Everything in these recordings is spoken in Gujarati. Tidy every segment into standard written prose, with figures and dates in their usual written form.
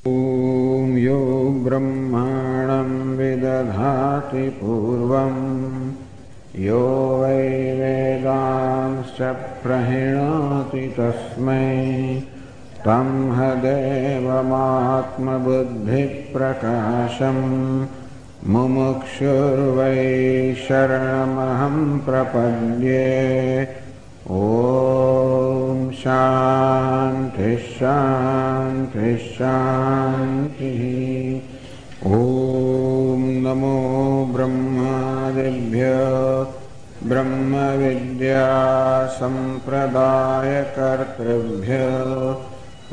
ॐ यो ब्रह्माणं विदधाति पूर्वं यो वै वेदांश्च प्रहिणाति तस्मै तं देवमात्मबुद्धिप्रकाशं मुमुक्षुर्वै शरणमहं प्रपद्ये। ॐ शान्ति शान्ति शान्तिः। ॐ नमो ब्रह्मादिभ्यो ब्रह्मविद्या सम्प्रदायकर्तृभ्यो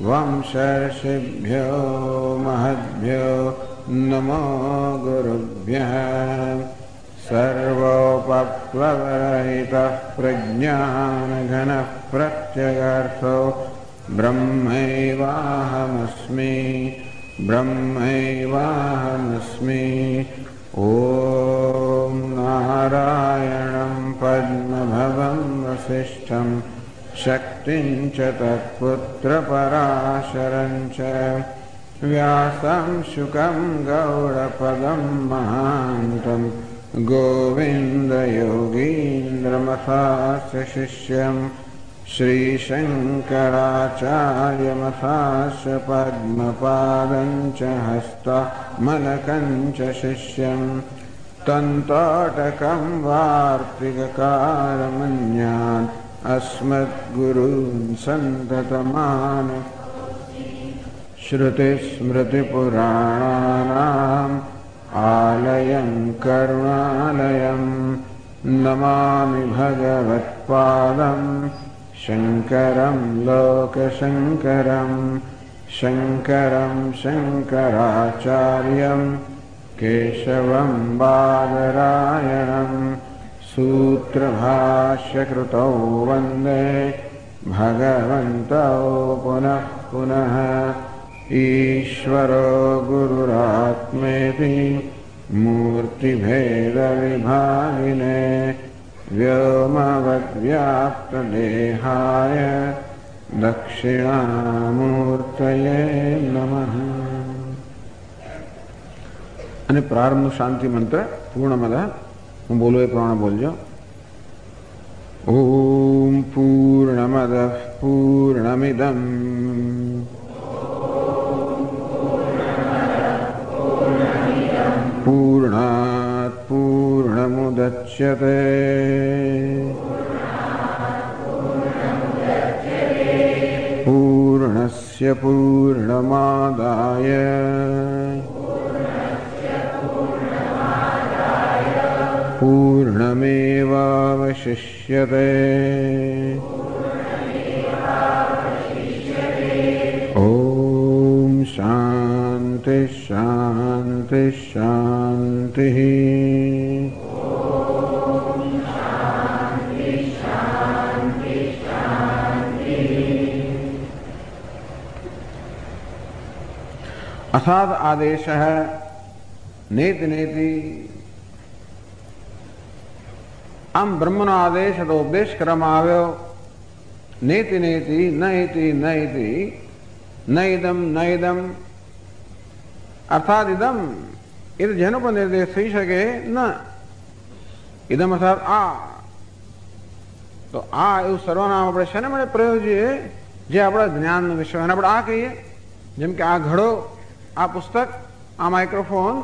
वंशर्षिभ्यो महद्भ्यो नमो गुरुभ्यः। सर्वोपप्लवरहितः प्रज्ञानघनः प्रत्यगर्थो ब्रह्मैवाहमस्मि ब्रह्मैवाहमस्मि। ॐ नारायणं पद्मभवं वसिष्ठं शक्तिं च तत्पुत्रपराशरं च व्यासं शुकं गौडपदं महान्तं गोविन्दयोगीन्द्रमथास्य शिष्यं श्रीशङ्कराचार्यमथास्य पद्मपादं च हस्तमलकं च शिष्यं तन्तोटकं वार्तिककारमन्यान् अस्मद्गुरून् सन्ततमान् श्रुतिस्मृतिपुराणानाम् आलयं करुणालयं नमामि भगवत्पादं शङ्करं लोकशङ्करं शङ्करं शङ्कराचार्यं केशवं बादरायणं सूत्रभाष्यकृतौ वन्दे भगवन्तौ पुनः पुनः। ईश्वरो गुरुरात्मेति मूर्तिभेदविभागिने व्योमवद्व्याप्तदेहाय दक्षिणामूर्तये नमः। અને પ્રારંભ શાંતિ મંત્ર પૂર્ણમદ હું બોલું એ પ્રમાણે બોલજો. ઓમ પૂર્ણમદ પૂર્ણમિદં पूर्णात् पूर्णमुदच्यते पूर्णस्य पूर्णमादाय पूर्णमेवावशिष्यते। ॐ शान्ति शान्ति शान्तिः। असाद आदेश है नेति नेति आम ब्रह्मनो आदेश तो उपदेश કરવામાં આવ્યો नेति नेति न इति न इति न इदम न इदम अर्थात इदम ಇದು જેનો પણ નિર્દેશ થઈ શકે ન ઇદમ અર્થાત આ તો આ એવું સર્વનામ આપણે શેને માટે પ્રયોજીએ જે આપણા જ્ઞાનનો વિષય અને આપણે આ કહીએ જેમ કે આ ઘડો આ પુસ્તક આ માઇક્રોફોન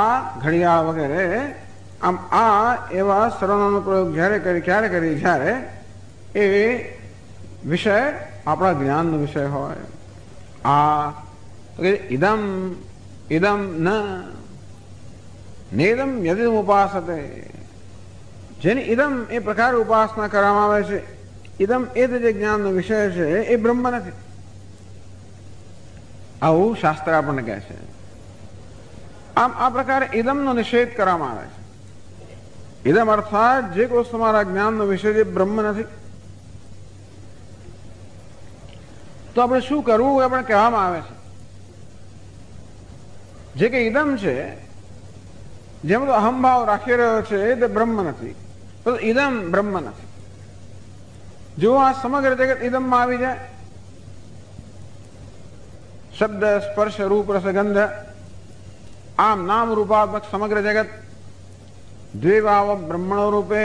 આ ઘડિયાળ વગેરે આમ આ એવા સર્વનામનો પ્રયોગ ક્યારે કરી જ્યારે એ વિષય આપણા જ્ઞાનનો વિષય હોય. આ ઇદમ ઇદમ ન નેદમ યદિદમ ઉપાસતે જેની ઇદમ એ પ્રકારે ઉપાસના કરવામાં આવે છે. ઇદમ એ જે જ્ઞાનનો વિષય છે એ બ્રહ્મ નથી આવું શાસ્ત્ર આપણને કહે છે. આમ આ પ્રકારે ઇદમનો નિષેધ કરવામાં આવે છે. ઇદમ અર્થાત જે કોઈ તમારા જ્ઞાનનો વિષય જે બ્રહ્મ નથી તો આપણે શું કરવું એ આપણે કહેવામાં આવે છે. જે કે ઇદમ છે જેમ તો અહંભાવ રાખી રહ્યો છે તે બ્રહ્મ નથી તો ઇદમ બ્રહ્મ નથી. જો આ સમગ્ર જગત ઇદમમાં આવી જાય શબ્દ સ્પર્શ રૂપ રસગંધ આમ નામ રૂપાત્મક સમગ્ર જગત દ્વેભાવ બ્રહ્મણો રૂપે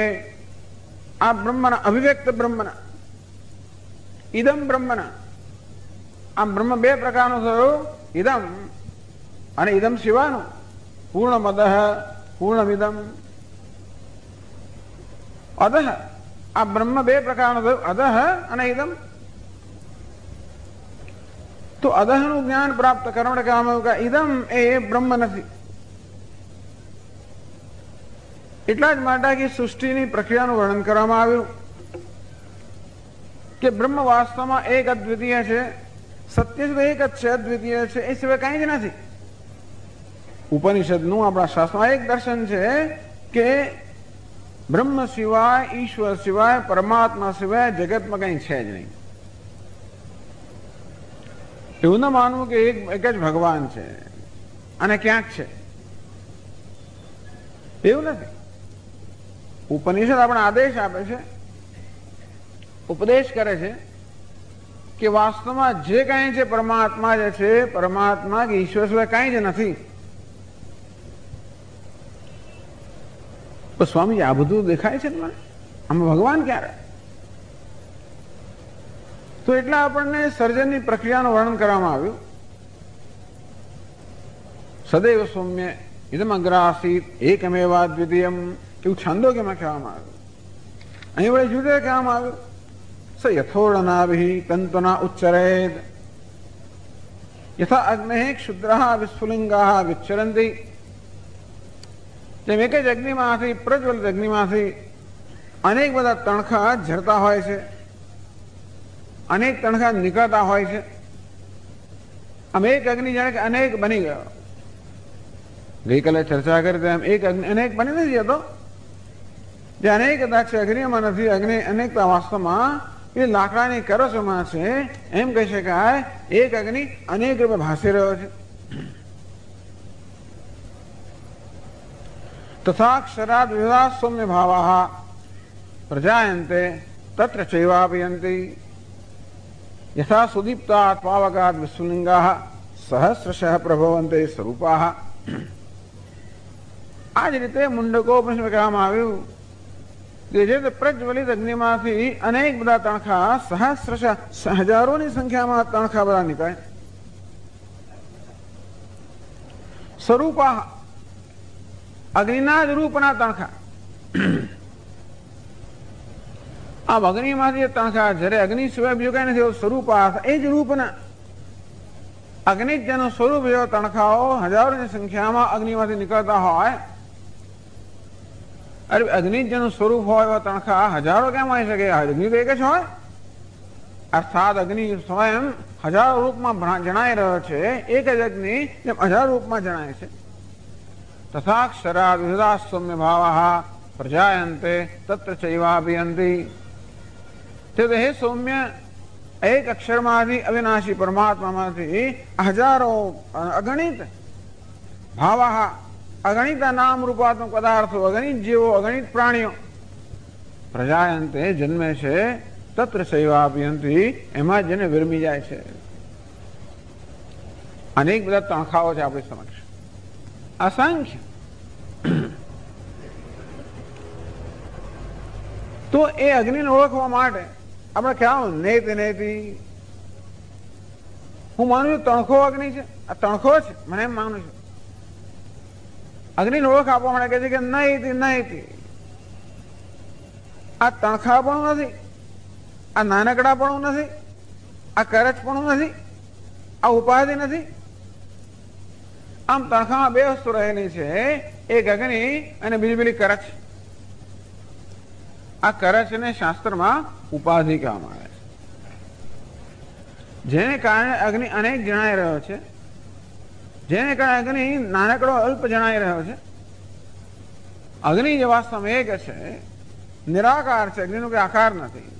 આ બ્રહ્મના અભિવ્યક્ત બ્રહ્મના ઇદમ બ્રહ્મના આમ બ્રહ્મ બે પ્રકારનું થયું ઇદમ અને ઇદમ સિવાનું પૂર્ણમદ પૂર્ણમિદમ અદહ આ બ્રહ્મ બે પ્રકારનું થયું અદહ અને ઇદમ તો અદહનું જ્ઞાન પ્રાપ્ત કરવા માટે કહેવામાં આવ્યું કે ઇદમ એ બ્રહ્મ નથી એટલા જ માટે કે સૃષ્ટિની પ્રક્રિયાનું વર્ણન કરવામાં આવ્યું કે બ્રહ્મ વાસ્તવમાં એક અદ્વિતીય છે સત્ય એક જ છે અદ્વિતીય છે એ સિવાય કાંઈ જ નથી ઉપનિષદનું આપણા શાસ્ત્રમાં એક દર્શન છે કે બ્રહ્મ સિવાય ઈશ્વર સિવાય પરમાત્મા સિવાય જગતમાં કંઈ છે જ નહીં એવું ન માનવું કે એક જ ભગવાન છે અને ક્યાંક છે એવું નથી ઉપનિષદ આપણે આદેશ આપે છે ઉપદેશ કરે છે કે વાસ્તવમાં જે કાંઈ છે પરમાત્મા જે છે પરમાત્મા કે ઈશ્વર સિવાય કાંઈ જ નથી તો સ્વામી આ બધું દેખાય છે મને આમાં ભગવાન ક્યારે તો એટલે આપણને સર્જનની પ્રક્રિયાનું વર્ણન કરવામાં આવ્યું સદૈવ સૌમ્ય ઇદમ અગ્રાસીત એકમેવા દ્વિતીયમ એવું છંદોગ્યમાં કહેવામાં આવ્યું અહીં વડે જુદે કહેવામાં આવ્યું સ યથોર્ણનાભિ તંતુના ઉચ્ચરેદ યથા અગ્નેઃ ક્ષુદ્રઃ વિસ્ફુલિંગાઃ વિચ્છરન્તિ જેમ એક જ અગ્નિમાંથી પ્રજ્વલિત અગ્નિમાંથી અનેક બધા તણખા ઝરતા હોય છે અનેક તણખા નીકળતા હોય છે આમ એક અગ્નિ જાણે કે અનેક બની ગયો ગઈકાલે ચર્ચા કરી તેમ એક અગ્નિ અનેક બની નથી જતો જે અનેકતા છે અગ્નિમાં નથી અગ્નિ અનેકતા વાસ્તવમાં એ લાકડાની કરસમાં છે એમ કહી શકાય એક અગ્નિ અનેક રૂપે ભાસી રહ્યો છે તથાક્ષરાદ વિવિધા સૌમ્ય ભાવાઃ પ્રજાયન્તે તત્ર ચૈવાપયન્તિ યથા સુદીપ્તાत् પાવકાत् વિસ્ફુલિંગાઃ સહસ્રશઃ પ્રભવન્તે સ્વરૂપાઃ આ જ રીતે મુંડકોપનિષદમાં કહેવામાં આવ્યું કે જે પ્રજ્વલિત અગ્નિમાંથી અનેક બધા તણખા સહસ્રશઃ હજારોની સંખ્યામાં તણખા બધા નીકળે સ્વરૂપાઃ અગ્નિના જ રૂપના તણખા આ અગ્નિમાંથી તણખા જ્યારે અગ્નિ સિવાય બીજું કઈ નથી સ્વરૂપ એ જ રૂપના અગ્નિ જેનું સ્વરૂપ એવા તણખાઓ હજારોની સંખ્યામાં અગ્નિમાંથી નીકળતા હોય અરે અગ્નિ જેનું સ્વરૂપ હોય એવા તણખા હજારો કેમ હોય શકે અગ્નિ તો એક જ હોય અર્થાત અગ્નિ સ્વયં હજારો રૂપમાં જણાઈ રહ્યો છે એક જ અગ્નિ જેમ હજાર રૂપમાં જણાય છે તથાક્ષરાદ વિવિધા સૌમ્ય ભાવાઃ પ્રજાયન્તે તત્ર ચૈવાપયન્તિ તે હે સૌમ્ય એક અક્ષરમાંથી અવિનાશી પરમાત્મામાંથી હજારો અગણિત ભાવાઃ અગણિત નામ રૂપાત્મક પદાર્થો અગણિત જીવો અગણિત પ્રાણીઓ પ્રજાયન્તે જન્મે છે તત્ર ચૈવાપયન્તિ એમાં જેને વિરમી જાય છે અનેક બધા તણખાઓ છે આપણી સમક્ષ અસંખ્ય તો એ અગ્નિને ઓળખવા માટે આપણે ખ્યાલ નેતિ નેતિ હું માનું છું તણખો અગ્નિ છે આ તણખો છે મને એમ માનું છું અગ્નિને ઓળખ આપવા માટે કહે છે કે નૈતિ નૈતિ આ તણખા પણ નથી આ નાનકડા પણ નથી આ કરચ પણ નથી આ ઉપાધિ નથી આમ તણખામાં બે વસ્તુ રહેલી છે એક અગ્નિ અને બીજી પેલી કરચ આ કરચને શાસ્ત્રમાં ઉપાધિ કહેવામાં આવે છે જેને કારણે અગ્નિ અનેક જણાઈ રહ્યો છે જેને કારણે અગ્નિ નાનકડો અલ્પ જણાઈ રહ્યો છે અગ્નિ જે વાસ્તવમાં એક છે નિરાકાર છે અગ્નિનો કોઈ આકાર નથી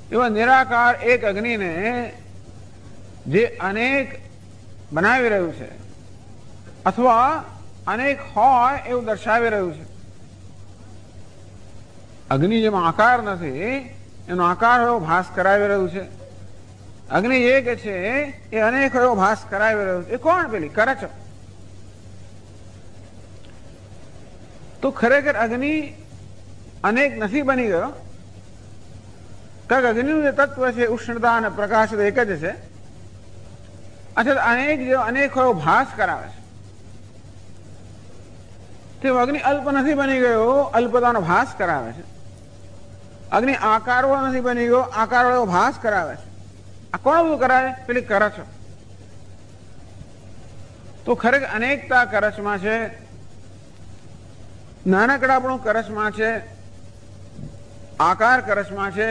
એવા નિરાકાર એક અગ્નિને જે અનેક બનાવી રહ્યું છે અથવા અનેક હોય એવું દર્શાવી રહ્યું છે અગ્નિ જેમાં આકાર નથી એનો આકાર એવો ભાસ કરાવી રહ્યું છે અગ્નિ એક છે એ અનેક એવો ભાસ કરાવી રહ્યો છે. એ કોણ? પેલી કરચ. તો ખરેખર અગ્નિ અનેક નથી બની ગયો, કારણ કે અગ્નિનું જે તત્વ છે ઉષ્ણતા અને પ્રકાશ એક જ છે. અચ્છા, અનેક જે અનેક એવો ભાસ કરાવે છે તે અગ્નિ અલ્પ નથી બની ગયો, અલ્પતાનો ભાસ કરાવે છે. અગ્નિ આકારવાળો નથી બની ગયો, આકારવાળો ભાસ કરાવે છે. આ કોણ બધું કરાવે? પેલી કરચ. તો ખરેખર અનેકતા કરચમાં છે, નાનકડાપણું કરચમાં છે, આકાર કરચમાં છે.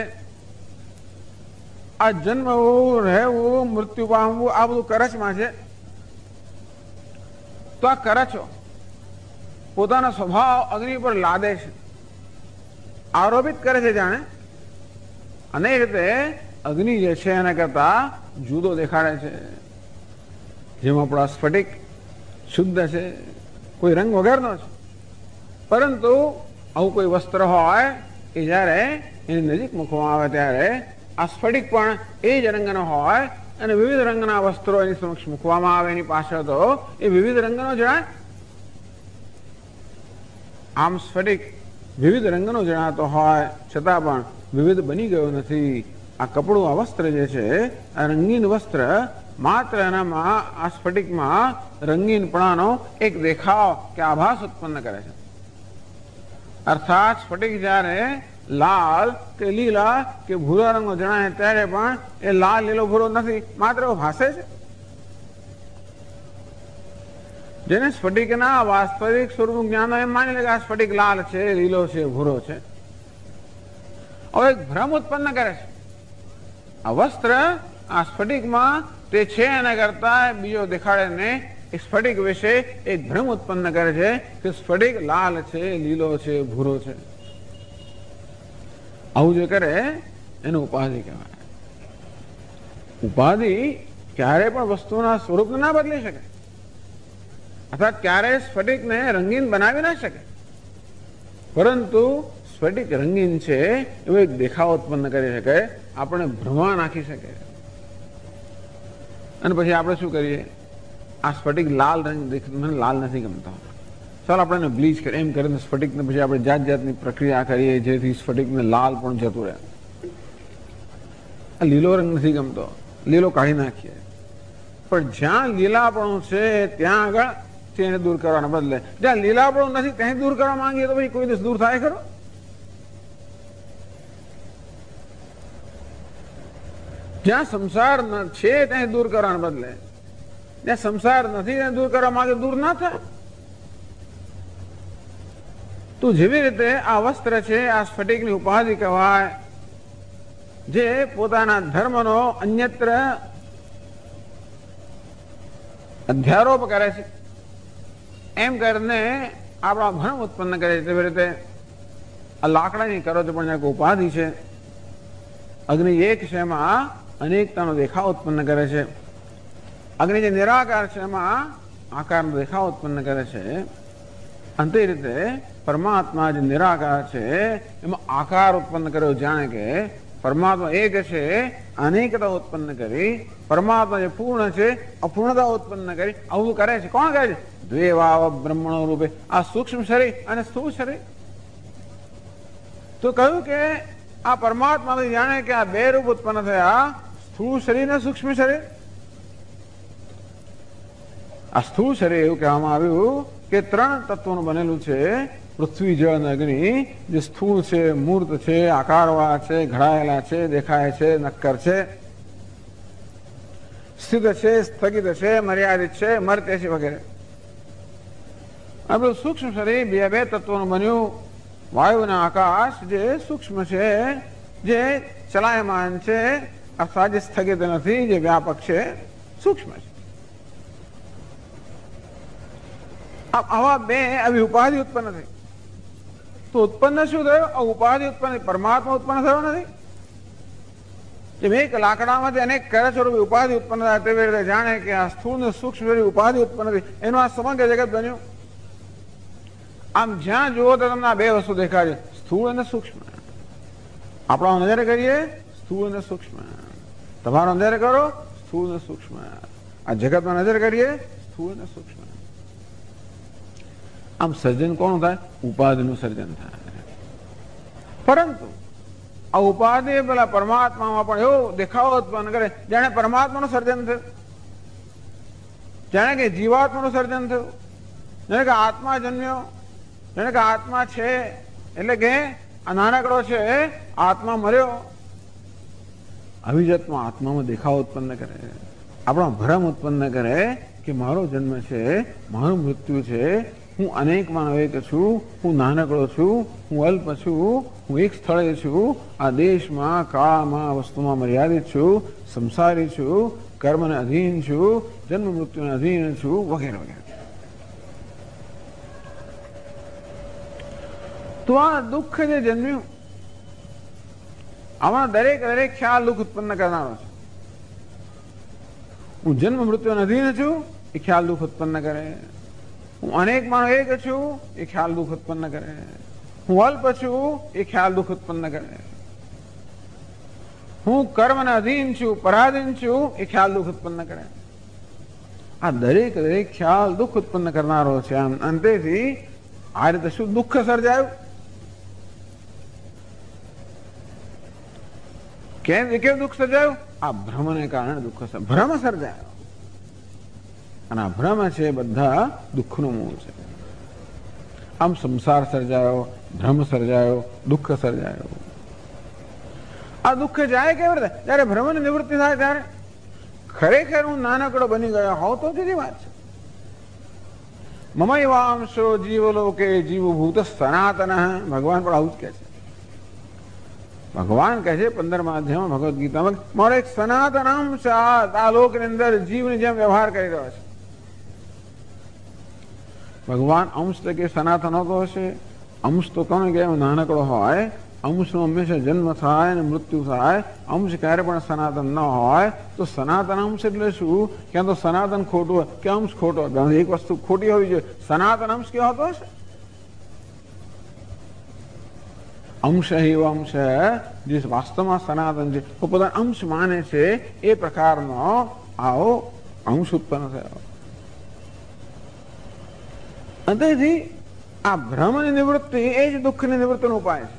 આ જન્મવું, રહેવું, મૃત્યુ પામવું, આ બધું કરચમાં છે. તો આ કરચો પોતાનો સ્વભાવ અગ્નિ પર લાદે છે, આરોપિત કરે છે જાણે. અને એ રીતે અગ્નિ જે છે એના કરતા જુદો દેખાડે છે. જેમ આપણો સ્ફટિક શુદ્ધ છે, કોઈ રંગ વગરનો છે, પરંતુ આવું કોઈ વસ્ત્ર હોય એ જ્યારે એની નજીક મૂકવામાં આવે ત્યારે આ સ્ફટિક પણ એ જ રંગનો હોય અને વિવિધ રંગના વસ્ત્રો એની સમક્ષ મૂકવામાં આવે એની પાછળ તો એ વિવિધ રંગનો જણાય. આમ સ્ફટિક વિવિધ રંગનો જણાતો હોય છતાં પણ વિવિધ બની ગયો નથી. આ કપડું, આ વસ્ત્ર જે છે, આ રંગીન વસ્ત્ર માત્ર એનામાં આ સ્ફટિકમાં રંગીનપણાનો એક દેખાવ કે આભાસ ઉત્પન્ન કરે છે. અર્થાત સ્ફટિક જ્યારે લાલ કે લીલા કે ભૂરા રંગનો જણાય ત્યારે પણ એ લાલ, લીલો, ભૂરો નથી, માત્ર ભાસે છે. જેને સ્ફટિકના વાસ્તવિક સ્વરૂપનું જ્ઞાન એમ માની લે કે આ સ્ફટિક લાલ છે, લીલો છે, ભૂરો છે. હવે એક ભ્રમ ઉત્પન્ન કરે છે. આ વસ્ત્ર આ સ્ફટિકમાં તે છે એના કરતા બીજો દેખાડે ને એ સ્ફટિક વિશે એક ભ્રમ ઉત્પન્ન કરે છે કે સ્ફટિક લાલ છે, લીલો છે, ભૂરો છે. આવું જે કરે એને ઉપાધિ કહેવાય. ઉપાધિ ક્યારે પણ વસ્તુના સ્વરૂપને ના બદલી શકે, અર્થાત ક્યારે સ્ફટિકને રંગીન બનાવી ના શકે, પરંતુ સ્ફટિક રંગીન છે એવો એક દેખાવ ઉત્પન્ન કરી શકે, આપણે ભ્રમા નાખી શકે. અને પછી આપણે શું કરીએ? આ સ્ફટિક લાલ રંગ મને લાલ નથી ગમતો, ચાલો આપણે એને બ્લીચ કરીએ. એમ કરીને સ્ફટિકને પછી આપણે જાત જાતની પ્રક્રિયા કરીએ જેથી સ્ફટિકને લાલ પણ જતું રહે. આ લીલો રંગ નથી ગમતો, લીલો કાઢી નાખીએ. પણ જ્યાં લીલાપણું છે ત્યાં આગળ તેને દૂર કરવાના બદલે જ્યાં લીલાપણું નથી ત્યાં દૂર કરવા માંગીએ તો પછી કોઈ દિવસ દૂર થાય ખરો? જ્યાં સંસાર છે ત્યાં દૂર કરવાના બદલે જ્યાં સંસાર નથી ત્યાં દૂર કરવા માંગે દૂર ના થાય. તો જેવી રીતે આ વસ્ત્ર છે, આ સ્ફટિકની ઉપાધિ કહેવાય, જે પોતાના ધર્મનો અન્યત્ર અધ્યારોપ કરે છે, એમ કરીને આપણા ભ્રમ ઉત્પન્ન કરે છે. તેવી રીતે આ લાકડાની કરો તો પણ ઉપાધિ છે. અગ્નિ એક છે એમાં અનેકતાનો દેખાવ ઉત્પન્ન કરે છે. અગ્નિ જે નિરાકાર છે એમાં આકારનો દેખાવ ઉત્પન્ન કરે છે. અંતે રીતે પરમાત્મા જે નિરાકાર છે એમાં આકાર ઉત્પન્ન કર્યો, જાણે કે પરમાત્મા એક છે, અનેકતા ઉત્પન્ન કરી. પરમાત્મા જે પૂર્ણ છે અપૂર્ણતા ઉત્પન્ન કરી. આવું કરે છે. કોણ કરે છે? દ્વે વાવ બ્રહ્મણો રૂપે. આ સૂક્ષ્મ શરીર અને સ્થૂળ શરીર. તો કહ્યું કે આ પરમાત્મા જાણે કે આ બે રૂપ ઉત્પન્ન થયા, સ્થૂળ શરીર અને સૂક્ષ્મ શરીર. આ સ્થૂળ શરીર એવું કહેવામાં આવ્યું કે ત્રણ તત્વોનું બનેલું છે, પૃથ્વી, જળ અને અગ્નિ. જે સ્થૂળ છે, મૂર્ત છે, આકારવાળા છે, ઘડાયેલા છે, દેખાય છે, નક્કર છે, સ્થિત છે, સ્થગિત છે, મર્યાદિત છે, મર્ત્ય છે વગેરે. આ બધું સૂક્ષ્મ શરીર બે બે તત્વોનું બન્યું. વાયુ અને આકાશ જે સૂક્ષ્મ છે, જે ચલાયમાન છે, અર્થાત જે સ્થગિત નથી, જે વ્યાપક છે, સૂક્ષ્મ છે. આવા બે આવી ઉપાધિ ઉત્પન્ન થઈ. તો ઉત્પન્ન શું થયું? આ ઉપાધિ ઉત્પન્ન, પરમાત્મા ઉત્પન્ન થયો નથી. જેમ એક લાકડામાંથી અનેક કરચરૂપી ઉપાધિ ઉત્પન્ન થાય તેવી રીતે જાણે કે આ સ્થૂળ ને સૂક્ષ્મ ઉપાધિ ઉત્પન્ન થઈ, એનું આ સમગ્ર જગત બન્યું. આમ જ્યાં જુઓ તો તમને આ બે વસ્તુ દેખાય છે, સ્થૂળ અને સૂક્ષ્મ. આપણે નજર કરીએ સ્થૂળ અને સૂક્ષ્મ. તમારો નજર કરો સ્થૂળ ને સૂક્ષ્મ. આ જગતમાં નજર કરીએ સ્થૂળ ને સૂક્ષ્મ. આમ સર્જન કોણ થાય? ઉપાધિનું સર્જન થાય. પરંતુ આ ઉપાધિ પેલા પરમાત્મામાં પણ એવો દેખાવો ઉત્પન્ન કરે જાણે પરમાત્માનું સર્જન થયું, જાણે કે જીવાત્માનું સર્જન થયું, જાણે કે આત્મા જન્મ્યો, જાણે કે આત્મા છે એટલે કે આ નાનકડો છે આત્મા મર્યો. આવી જાતમાં આત્મામાં દેખાવો ઉત્પન્ન કરે, આપણો ભ્રમ ઉત્પન્ન કરે કે મારો જન્મ છે, મારું મૃત્યુ છે, હું અનેકમાં એક છું, હું નાનકડો છું, હું અલ્પ છું, હું એક સ્થળે છું, આ દેશમાં કાળમાં વસ્તુમાં મર્યાદિત છું, સંસારી છું, કર્મને અધીન છું, જન્મ મૃત્યુને અધીન છું, વગેરે વગેરે. તો આ દુઃખ જે જન્મ્યું આમાં દરેક ખ્યાલ દુઃખ ઉત્પન્ન કરનારો છે. હું જન્મ મૃત્યુને અધીન છું એ ખ્યાલ દુઃખ ઉત્પન્ન કરે. હું અનેકમાં એક છું એ ખ્યાલ દુઃખ ઉત્પન્ન કરે. હું અલ્પ છું એ ખ્યાલ દુઃખ ઉત્પન્ન કરે. હું કર્મને અધીન છું, પરાધીન છું એ ખ્યાલ દુઃખ ઉત્પન્ન કરે. આ દરેક ખ્યાલ દુઃખ ઉત્પન્ન કરનારો છે. આમ અંતેથી આ રીતે શું દુઃખ સર્જાયું? કેવું દુઃખ સર્જાયું? આ ભ્રમને કારણે દુઃખ ભ્રમ સર્જાયો. અને આ ભ્રમ છે બધા દુઃખનું મૂળ છે. આમ સંસાર સર્જાયો, ભ્રમ સર્જાયો, દુઃખ સર્જાયો. આ દુઃખ જાય કેવી રીતે? જયારે ભ્રમની નિવૃત્તિ થાય ત્યારે ખરેખર હું નાનકડો બની ગયો હોઉં તો જુદી વાત છે. મમૈવાંશો જીવલોકે જીવભૂત સનાતન. ભગવાન પણ આવું જ કહે છે. ભગવાન કહે છે 15મા અધ્યાયમાં ભગવદ્ ગીતામાં, મારો એક સનાતન અંશ આ લોકની અંદર જીવની જેમ વ્યવહાર કરી રહ્યો છે. ભગવાન અંશ તરીકે સનાતન હોતો હશે. અંશ તો કોને કહેવાય? નાનકડો હોય. અંશનો હંમેશા જન્મ થાય અને મૃત્યુ થાય. અંશ ક્યારે પણ સનાતન ન હોય. તો સનાતન અંશ એટલે શું? ક્યાં તો સનાતન ખોટું હોય કે અંશ ખોટો હોય. એક વસ્તુ ખોટી હોવી જોઈએ. સનાતન અંશ કેવો હોતો હશે? અંશ એવો અંશ જે વાસ્તવમાં સનાતન છે, પોતાના અંશ માને છે, એ પ્રકારનો આવો અંશ ઉત્પન્ન થયો. અંતેથી આ ભ્રમની નિવૃત્તિ એ જ દુઃખની નિવૃત્તિનો ઉપાય છે.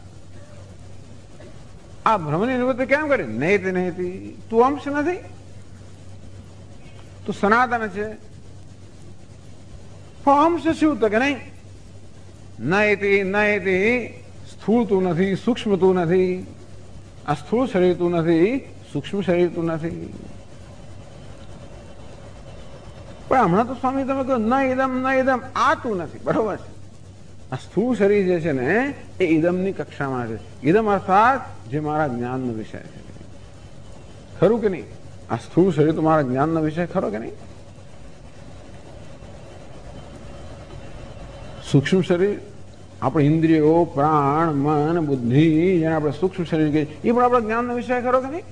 આ ભ્રમની નિવૃત્તિ કેમ કરી? નહિતી નહિતી, તું અંશ નથી, તું સનાતન છે. અંશ શું તો કે નહીં, નહિતી સ્થૂળ તું નથી, સૂક્ષ્મ તું નથી. આ સ્થૂળ શરીર તું નથી, સૂક્ષ્મ શરીર તું નથી. પણ હમણાં તો સ્વામી તમે કહો ન ઇદમ આ તું નથી. બરોબર છે. આ સ્થૂળ શરીર જે છે ને એ ઇદમની કક્ષામાં છે. ઇદમ અર્થાત જે મારા જ્ઞાનનો વિષય છે. ખરું કે નહીં? આ સ્થૂળ શરીર તો મારા જ્ઞાનનો વિષય ખરો કે નહીં? સૂક્ષ્મ શરીર આપણે ઇન્દ્રિયો, પ્રાણ, મન, બુદ્ધિ જેને આપણે સૂક્ષ્મ શરીર કહીએ એ પણ આપણા જ્ઞાનનો વિષય ખરો કે નહીં?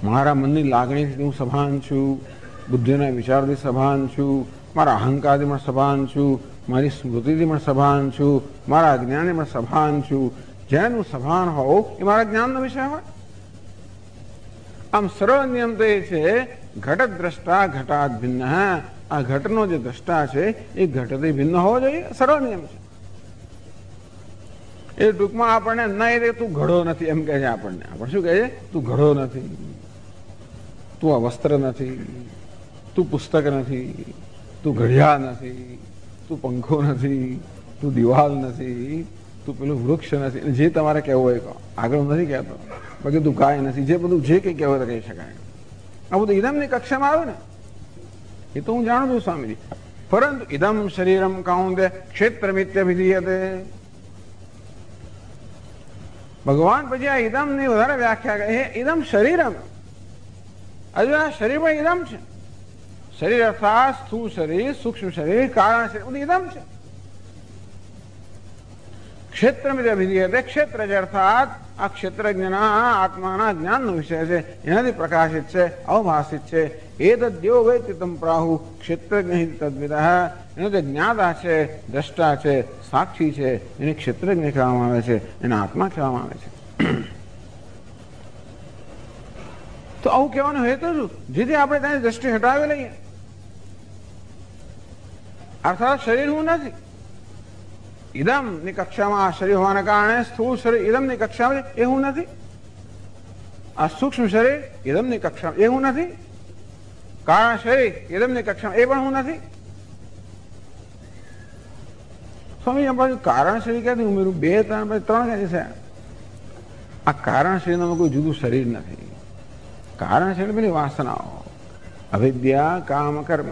મારા મનની લાગણીથી હું સભાન છું, બુદ્ધિના વિચારથી સભાન છું, મારા અહંકારથી પણ સભાન છું, મારી સ્મૃતિથી પણ સભાન છું, મારા અજ્ઞાનથી પણ સભાન છું. જેનું સભાન હોવું એ મારા જ્ઞાનનો વિષય હોય. આમ સરળ નિયમ તો એ છે ઘટ દ્રષ્ટા ઘટાદ ભિન્ન. આ ઘટનો જે દ્રષ્ટા છે એ ઘટથી ભિન્ન હોવો જોઈએ. સરળ નિયમ છે. એ ટૂંકમાં આપણને નહીં તું ઘડો નથી એમ કહે છે. આપણને શું કહે છે? તું ઘડો નથી, તું આ વસ્ત્ર નથી, તું પુસ્તક નથી, તું ઘડિયાળ નથી, તું પંખો નથી, તું દિવાલ નથી, તું પેલું વૃક્ષ નથી. જે તમારે કહેવું હોય કહો, આગળ નથી કહેતો. બાકી તું કાંઈ નથી. જે બધું જે કંઈ કહેવું તો કહી શકાય. આ બધું ઇદમની કક્ષામાં આવે ને એ તો હું જાણું છું સ્વામીજી. પરંતુ ઇદમ શરીરમ કાઉંતે ક્ષેત્રમિત્યભિધીયતે. ભગવાન પછી આ ઇદમની વધારે વ્યાખ્યા કરે. ઇદમ શરીરમ, હજુ આ શરીર પણ ઇદમ છે. શરીર અર્થાત સ્થૂળ શરીર, સૂક્ષ્મ શરીર, કારણ શરીર બધું ઇદમ છે. ક્ષેત્રમિત્યભિધીયતે, ક્ષેત્ર છે અર્થાત આ ક્ષેત્રજ્ઞના આત્માના જ્ઞાનનો વિષય છે, એનાથી પ્રકાશિત છે, અવભાષિત છે. એતદ્યો વેતિ તમ પ્રાહુ ક્ષેત્રજ્ઞ તદ્વિદ. એનો જે જ્ઞાતા છે, દ્રષ્ટા છે, સાક્ષી છે, એને ક્ષેત્રજ્ઞ કહેવામાં આવે છે, એને આત્મા કહેવામાં આવે છે. તો આવું કહેવાનું હેતુ શું? જેથી આપણે તેની દ્રષ્ટિ હટાવી લઈએ. અર્થાત શરીર હું નથી. ઇદમની કક્ષામાં આ શરીર હોવાના કારણે સ્થૂળ શરીર ઇદમની કક્ષામાં એ હું નથી. આ સૂક્ષ્મ શરીર ઇદમની કક્ષામાં એ હું નથી. કારણ શરીર ઇદમની કક્ષામાં એ પણ હું નથી. સ્વામી આપણે કારણ શરીર ક્યાંથી ઉમેર્યું? 2 3 3 ક્યાંથી છે? આ કારણ શરીરનું કોઈ જુદું શરીર નથી. કારણ શરીર બધી વાસનાઓ, અવિદ્યા, કામ, કર્મ,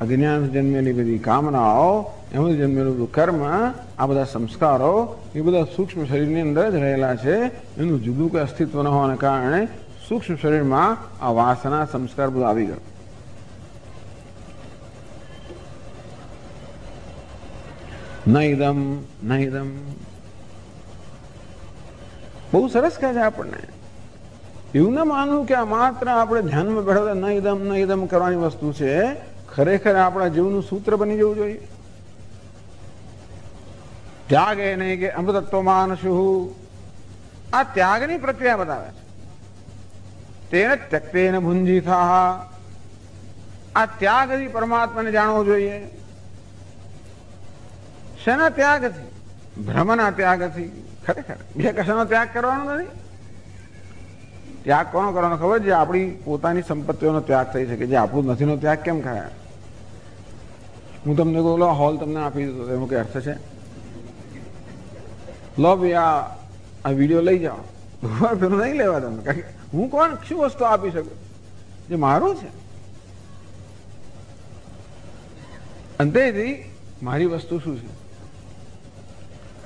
અજ્ઞાન જન્મેલી બધી કામનાઓ, એમાં જન્મેલું બધું કર્મ, આ બધા સંસ્કારો એ બધા સૂક્ષ્મ શરીરની અંદર જ રહેલા છે. એનું જુદું કોઈ અસ્તિત્વ ન હોવાને કારણે સૂક્ષ્મ શરીરમાં આ વાસના સંસ્કાર બધું આવી ગયું. નૈદમ નૈદમ બહુ સરસ કહે છે આપણને. એવું ના માનવું કે આ માત્ર આપણે ધ્યાનમાં બેઠા નૈદમ નૈદમ કરવાની વસ્તુ છે. ખરેખર આપણા જીવનું સૂત્ર બની જવું જોઈએ. ત્યાગે નહીં કે અમૃતત્વમાન શું, આ ત્યાગની પ્રક્રિયા બતાવે છે. તેને ત્યક્તેન ભુંજીથા, આ ત્યાગથી પરમાત્માને જાણવો જોઈએ. શેના ત્યાગથી? ભ્રમના ત્યાગથી. ખરેખર બીજા કશાનો ત્યાગ કરવાનો નથી. ત્યાગ કોનો કરવાનો ખબર? જે આપણી પોતાની સંપત્તિઓનો ત્યાગ થઈ શકે. જે આપણું નથીનો ત્યાગ કેમ ખાય? હું તમને કહું લો હોલ તમને આપી દીધો, એનો કઈ અર્થ છે? લો ભાઈ આ વિડીયો લઈ જાઓ. પેલું નહીં લેવા તમે, કારણ કે હું કોણ શું વસ્તુ આપી શકું જે મારું છે? અંતેથી મારી વસ્તુ શું છે?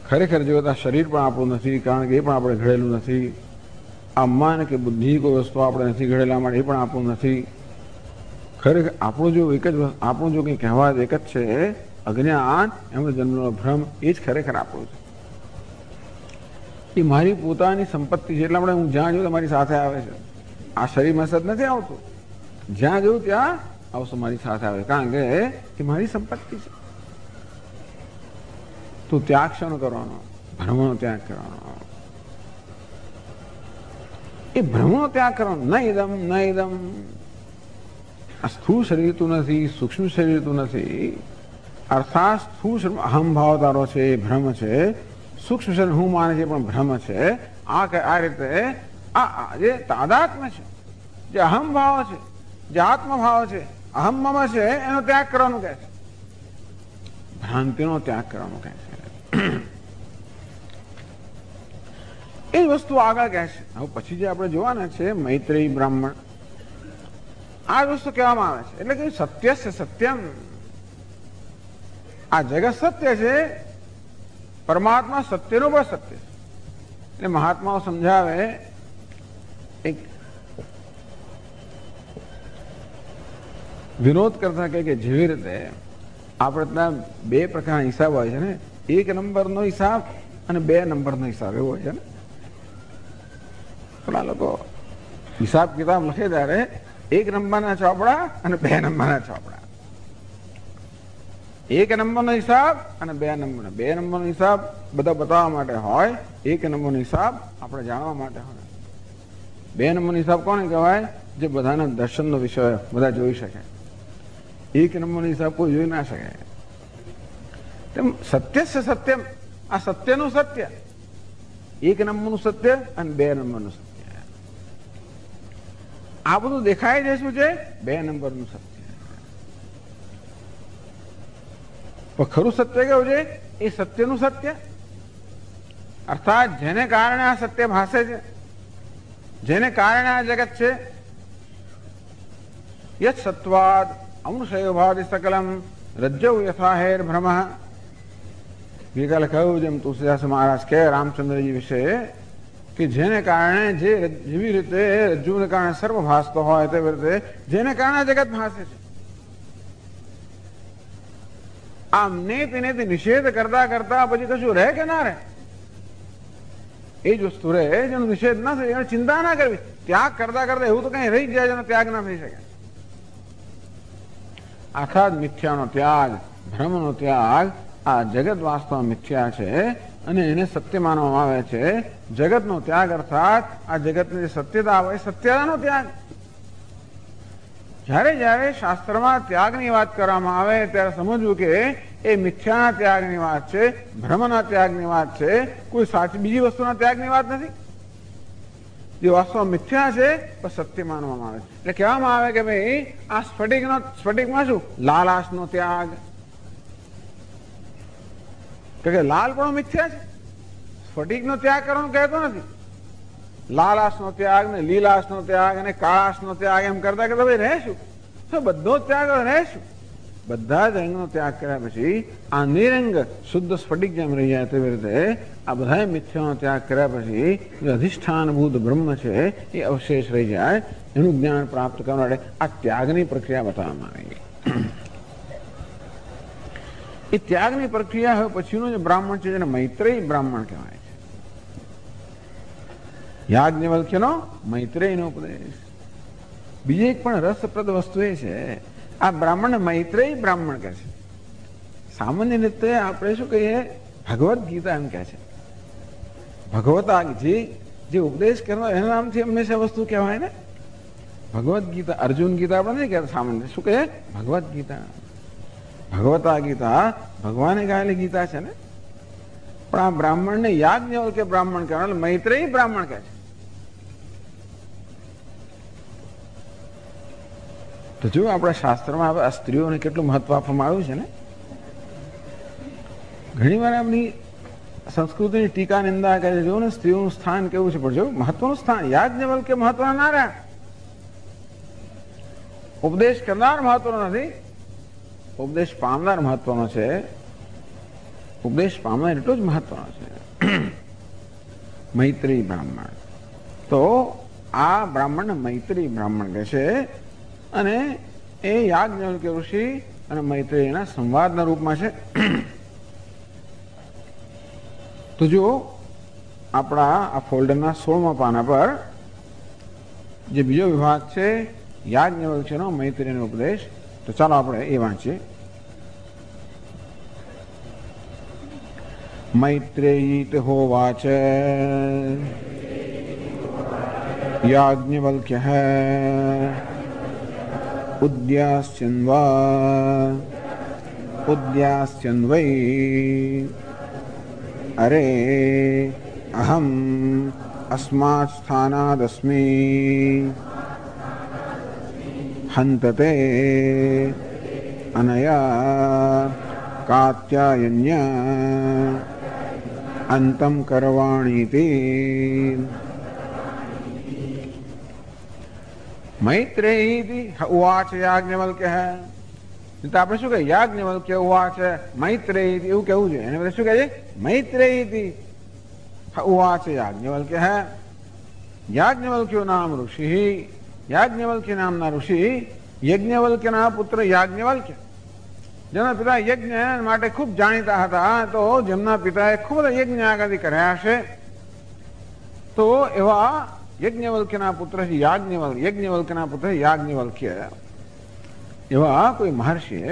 ખરેખર જોતા શરીર પણ આપણું નથી, કારણ કે એ પણ આપણે ઘડેલું નથી. આ મન કે બુદ્ધિ કોઈ વસ્તુ આપણે નથી ઘડેલા માટે એ પણ આપણું નથી. ખરેખર આપણું જો એક જ આપણું જો કંઈ કહેવાય એક જ છે, અજ્ઞાન, એમાં જન્મેલો ભ્રમ, એ જ ખરેખર આપણું છે. એ મારી પોતાની સંપત્તિ છે. એટલા માટે હું જ્યાં જોઉં તમારી સાથે આવે છે. આ શરીરમાં સદ નથી આવતું. જ્યાં જોઉં ત્યાં આવશે મારી સાથે આવે, કારણ કે એ મારી સંપત્તિ છે. તો ત્યાગ શાનો કરવાનો? ભ્રમનો ત્યાગ કરવાનો. એ ભ્રમનો ત્યાગ કરવાનો. નૈદમ નૈદમ. આ સ્થૂળ શરીર તું નથી, સૂક્ષ્મ શરીર તું નથી. અર્થાત સ્થૂળ શરીર અહમ ભાવ તારો છે, એ ભ્રમ છે. સૂક્ષ્મ શરીર હું માને છે પણ ભ્રમ છે. આ રીતે આ જે તાદાત્મ્ય છે, જે અહમ ભાવ છે, જે આત્મભાવ છે, અહમ મમ છે, એનો ત્યાગ કરવાનું કહે છે. ભ્રાંતિનો ત્યાગ કરવાનું કહે છે. એ વસ્તુ આગળ કહે છે. હવે પછી જે આપણે જોવાના છે મૈત્રેય બ્રાહ્મણ, આ વસ્તુ કહેવામાં આવે છે. એટલે કે સત્ય છે સત્યમ. આ જગત સત્ય છે, પરમાત્મા સત્યનું પણ સત્ય છે. એટલે મહાત્માઓ સમજાવે, એક વિરોધ કરતા કે જેવી રીતે આપણે ત્યાં 2 પ્રકારના હિસાબ હોય છે ને, 1 નંબરનો હિસાબ અને 2 નંબરનો હિસાબ એવો હોય છે ને. પેલા લોકો હિસાબ કિતાબ લખે ત્યારે 1 નંબરના ચોપડા અને 2 નંબરના ચોપડા. 1 નંબરનો હિસાબ અને 2 નંબરનો. 2 નંબરનો હિસાબ બધા બતાવવા માટે હોય, 1 નંબરનો હિસાબ આપણે જાણવા માટે હોય. 2 નંબરનો હિસાબ કોને કહેવાય? જે બધાના દર્શનનો વિષય બધા જોઈ શકે. 1 નંબરનો હિસાબ કોઈ જોઈ ના શકે. તેમ સત્ય છે સત્યમ. આ સત્યનું સત્ય. 1 નંબરનું સત્ય અને 2 નંબરનું સત્ય. આ બધું દેખાય છે શું છે? 2 નંબરનું સત્ય. પણ ખરું સત્ય કેવું છે? એ સત્યનું સત્ય. અર્થાત જેને કારણે આ સત્ય ભાસે છે, જેને કારણે આ જગત છે, યત સત્વાદ અમૃષયોભાદિ સકલમ રજ્જૌ યથાહેર ભ્રમ. ગઈકાલે કહ્યું જેમ તુલસીદાસ મહારાજ કે રામચંદ્રજી વિશે, કે જેને કારણે જેવી રીતે રજ્જુને કારણે સર્વ ભાસતો હોય તેવી રીતે જેને કારણે જગત ભાસે છે. આમ નેતિ નિષેધ કરતા કરતા પછી કશું રહે કે ના રહે? એ જ વસ્તુ રહે જેનો નિષેધ ના થાય, એને ચિંતા ના કરવી. ત્યાગ કરતા કરતા એવું તો કઈ રહી જાય જેનો ત્યાગ ના થઈ શકે. અર્થાત મિથ્યાનો ત્યાગ, ભ્રમનો ત્યાગ. આ જગત વાસ્તવમાં મિથ્યા છે, અને એને સત્ય માનવામાં આવે છે. જગતનો ત્યાગ અર્થાત આ જગતની જે સત્યતા હોય સત્યતાનો ત્યાગ. જ્યારે જ્યારે શાસ્ત્રમાં ત્યાગની વાત કરવામાં આવે ત્યારે સમજવું કે એ મિથ્યાના ત્યાગની વાત છે, ભ્રમના ત્યાગની વાત છે, કોઈ સાચી બીજી વસ્તુના ત્યાગની વાત નથી. જે વાસ્તવમાં મિથ્યા છે પણ સત્ય માનવામાં આવે છે. એટલે કહેવામાં આવે કે ભાઈ આ સ્ફટિકમાં શું લાલાશનો ત્યાગ, કે લાલ પણ મિથ્યા છે. સ્ફટિકનો ત્યાગ કરવાનો કહેતો નથી. લાલાશનો ત્યાગ ને લીલાશનો ત્યાગ અને કાળાશનો ત્યાગ એમ કરતા કરતા ભાઈ રહેશું તો બધો જ ત્યાગ રહેશું. બધા જ રંગનો ત્યાગ કર્યા પછી આ નિરંગ શુદ્ધ સ્ફટિક જેમ રહી જાય તેવી રીતે આ બધા મિથ્યાનો ત્યાગ કર્યા પછી જે અધિષ્ઠાનભૂત બ્રહ્મ છે એ અવશેષ રહી જાય. એનું જ્ઞાન પ્રાપ્ત કરવા માટે આ ત્યાગની પ્રક્રિયા બતાવવામાં આવી. એ ત્યાગની પ્રક્રિયા હવે પછીનું જે બ્રાહ્મણ છે જેને મૈત્રેયી બ્રાહ્મણ કહેવાય છે. યાજ્ઞવલ્ક્યનો મૈત્રેયીનો ઉપદેશ. બીજી એક પણ રસપ્રદ વસ્તુ એ છે આ બ્રાહ્મણને મૈત્રેયી બ્રાહ્મણ કહે છે. સામાન્ય રીતે આપણે શું કહીએ ભગવદ્ ગીતા એમ કહે છે. ભગવતાજી જે ઉપદેશ કરનાર એના નામથી હંમેશા વસ્તુ કહેવાય ને. ભગવદ્ ગીતા અર્જુન ગીતા આપણે નથી કહેતા. સામાન્ય શું કહે ભગવદ્ ગીતા. ભગવતા ગીતા ભગવાને ગાયેલી ગીતા છે ને. પણ આ બ્રાહ્મણને યાજ્ઞવલ્ક્ય બ્રાહ્મણ કહેવાય, મૈત્રેયી બ્રાહ્મણ કહે છે. તો જો આપણા શાસ્ત્રમાં આ સ્ત્રીઓને કેટલું મહત્વ આપવામાં આવ્યું છે ને. ઘણી વાર આપણી સંસ્કૃતિની ટીકા નિંદા કરે છે. જો ને સ્ત્રીઓનું સ્થાન કેવું છે, પણ જો મહત્વનું સ્થાન યાજ્ઞવલ્ક્ય મહત્વના ના રહ્યા. ઉપદેશ કરનાર મહત્વનો નથી, ઉપદેશ પામનાર મહત્વનો છે. ઉપદેશ પામનાર એટલો જ મહત્વનો છે. મૈત્રી બ્રાહ્મણ. તો આ બ્રાહ્મણને મૈત્રી બ્રાહ્મણ કહે છે. અને એ યાજ્ઞવલ્ક્ય ઋષિ અને મૈત્રેયીના સંવાદના રૂપમાં છે. તો જો આપણા આ ફોલ્ડરના 16મા પાના પર જે બીજો વિભાગ છે યાજ્ઞવલ્ક્યનો મૈત્રેયીનો ઉપદેશ, તો ચાલો આપણે એ વાંચીએ. મૈત્રેયી હોવાચ યાજ્ઞવલ્ક્યઃ ઉદ્યાસ્યન વૈ અરે અહમ અસ્માत् સ્થાનાદસ્મિ હંતતે અનયા કાત્યાયન્યા અંતમ કરવાણીતિ. મૈત્રેયી ઉવાચ યાજ્ઞવલ્ક્યઃ. આપણે શું કહીએ યાજ્ઞવલ્ક્ય ઉવાચ મૈત્રેયી એવું કેવું જોઈએ. એને બધા શું કહે છે મૈત્રેયી ઉવાચ યાજ્ઞવલ્ક્યઃ. યાજ્ઞવલ્ક્યો નામ ઋષિ. યાજ્ઞવલ્ક્ય નામના ઋષિ યજ્ઞવલ્ક્યના પુત્ર યાજ્ઞવલ્ક્ય, જેના પિતા યજ્ઞ માટે ખૂબ જાણીતા હતા. તો જેમના પિતાએ ખૂબ બધા યજ્ઞ આગળ કર્યા હશે, તો એવા યજ્ઞવલ્ક્યના પુત્ર યજ્ઞવલ્ક્યના પુત્ર યાજ્ઞવલ્ક્ય એવા કોઈ મહર્ષિએ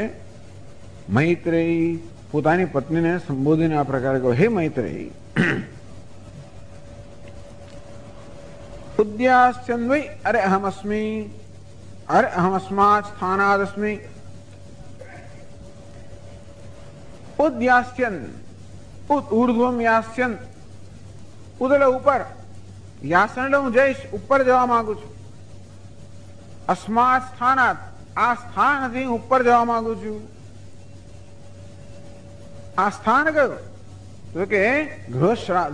મૈત્રેયી પોતાની પત્નીને સંબોધીને આ પ્રકારે કહ્યું, હે મૈત્રેયી, ઉદ્યાસ્યન વૈ અરે અહમસ્મિ અરે અહમસ્માत् સ્થાનાદસ્મિ. ઉદ્યાસ્યન ઉર્ધ્વમ યાસ્યન. ઉદલે ઉપર, યાસન એટલે હું જઈશ, ઉપર જવા માંગુ છું. અસ્માत् સ્થાનાત, આ સ્થાનથી ઉપર જવા માંગુ છું. આ સ્થાન કયું? તો કે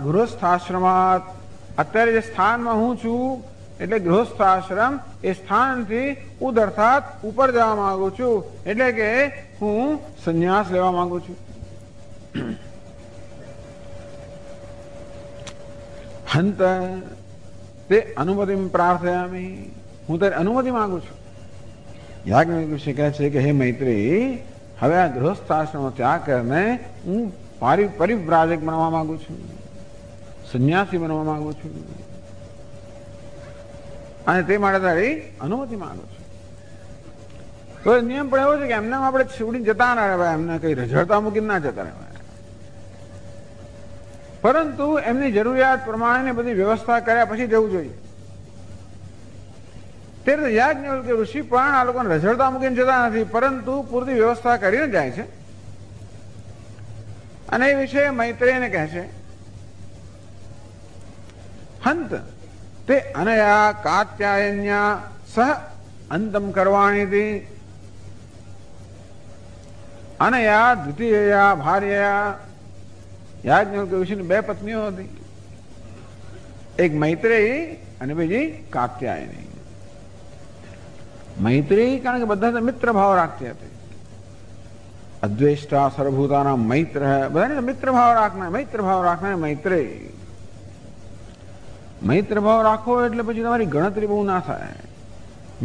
ગૃહસ્થાશ્રમાત. અત્યારે જે સ્થાનમાં હું છું એટલે ગૃહસ્થાશ્રમ, એ સ્થાનથી ઉદ અર્થાત ઉપર જવા માંગુ છું. એટલે કે હું સંન્યાસ લેવા માંગુ છું. હંત તે અનુમતિ પ્રાર્થયામિ. હું તારી અનુમતિ માંગુ છું. યાજ્ઞવલ્ક્ય કહે છે કે હે મૈત્રી, હવે આ ગૃહસ્થાશ્રમનો ત્યાગ કરીને હું પરિવ્રાજક બનવા માંગુ છું, સંન્યાસી બનવા માંગુ છું, અને તે માટે તારી અનુમતિ માંગુ છું. તો નિયમ પણ એવો છે કે એમને આપણે છોડીને જતા ના રહેવાય, એમને કઈ રઝળતા મૂકીને ના જતા રહેવાય. પરંતુ એમની જરૂરિયાત પ્રમાણે બધી વ્યવસ્થા કર્યા પછી જવું જોઈએ. ત્યારે યાજ્ઞવલ્ક્ય ઋષિ પણ આ લોકોને રઝળતા મૂકીને જતા નથી, પરંતુ પૂરતી વ્યવસ્થા કરીને જાય છે. અને એ વિશે મૈત્રેયને કહે છે, હંત તે અનયા કાત્યાયન્યા સહ અંતમ કરવાણીથી અનયા દ્વિતીયા ભાર્યા. યાજ્ઞવલ્ક્ય ઋષિની બે પત્નીઓ હતી, એક મૈત્રેયી અને બીજી કાત્યાયની. મૈત્રેયી કારણ કે બધા મિત્ર ભાવ રાખતી હતી. અદ્વેષ્ટા સર્વભૂતાના મૈત્ર, બધાને મિત્ર ભાવ રાખનાર, મૈત્ર ભાવ રાખનાર મૈત્રેયી. મૈત્ર ભાવ રાખો એટલે પછી તમારી ગણતરી બહુ ના થાય,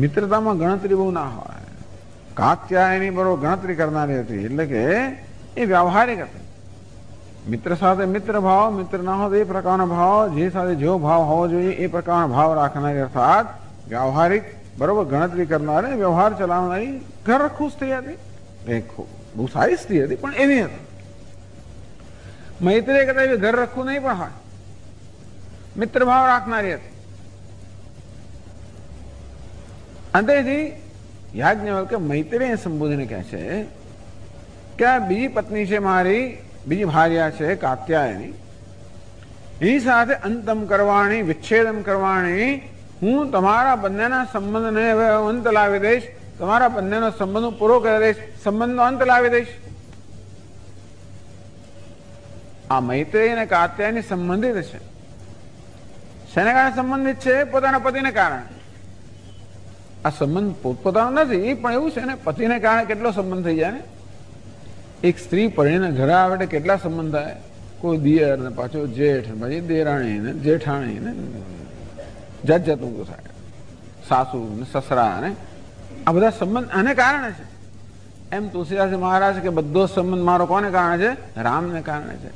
મિત્રતામાં ગણતરી બહુ ના હોય. કાત્યાયની બરોબર ગણતરી કરનારી હતી, એટલે કે એ વ્યવહારિક હતી. મિત્ર સાથે મિત્ર ભાવ, મિત્ર ના હોય એ પ્રકારનો ભાવ, જે સાથે જેવો ભાવ હોવો જોઈએ એ પ્રકારનો ભાવ રાખનારી, અર્થાત વ્યવહારિક બરોબર ગણતરી કરનારી, વ્યવહાર ચલાવનારી, ઘર રખું સ્ત્રી હતી. બહુ સારી સ્ત્રી હતી પણ એવી હતી. મૈત્રી કદાચ ઘર રખું નહીં પણ હોય, મિત્ર ભાવ રાખનારી હતી. અંતેથી યાજ્ઞવલ્ક્ય મૈત્રીને સંબોધીને કહે છે કે આ બીજી પત્ની છે મારી, બીજી ભાર્યા છે કાત્યાયની, એની સાથે અંતમ કરવાણી, વિચ્છેદમ કરવાણી. હું તમારા બંનેના સંબંધને હવે અંત લાવી દઈશ, તમારા બંનેનો સંબંધ પૂરો કરી દઈશ, સંબંધનો અંત લાવી દઈશ. આ મૈત્રેય અને કાત્યાયની સંબંધિત છે. શેને કારણે સંબંધિત છે? પોતાના પતિને કારણે. આ સંબંધ પોતપોતાનો નથી, પણ એવું છે ને, પતિને કારણે કેટલો સંબંધ થઈ જાય ને. એક સ્ત્રી પરણીને ઘરે આવે એટલે કેટલા સંબંધ થાય, કોઈ દિયર ને પાછો જેઠ, પછી દેરાણી ને જેઠાણી ને જાત જાતનું થાય, સાસુ ને સસરા ને આ બધા સંબંધ આને કારણે છે. એમ તુલસીદાસ મહારાજ કે બધો સંબંધ મારો કોને કારણે છે? રામને કારણે છે.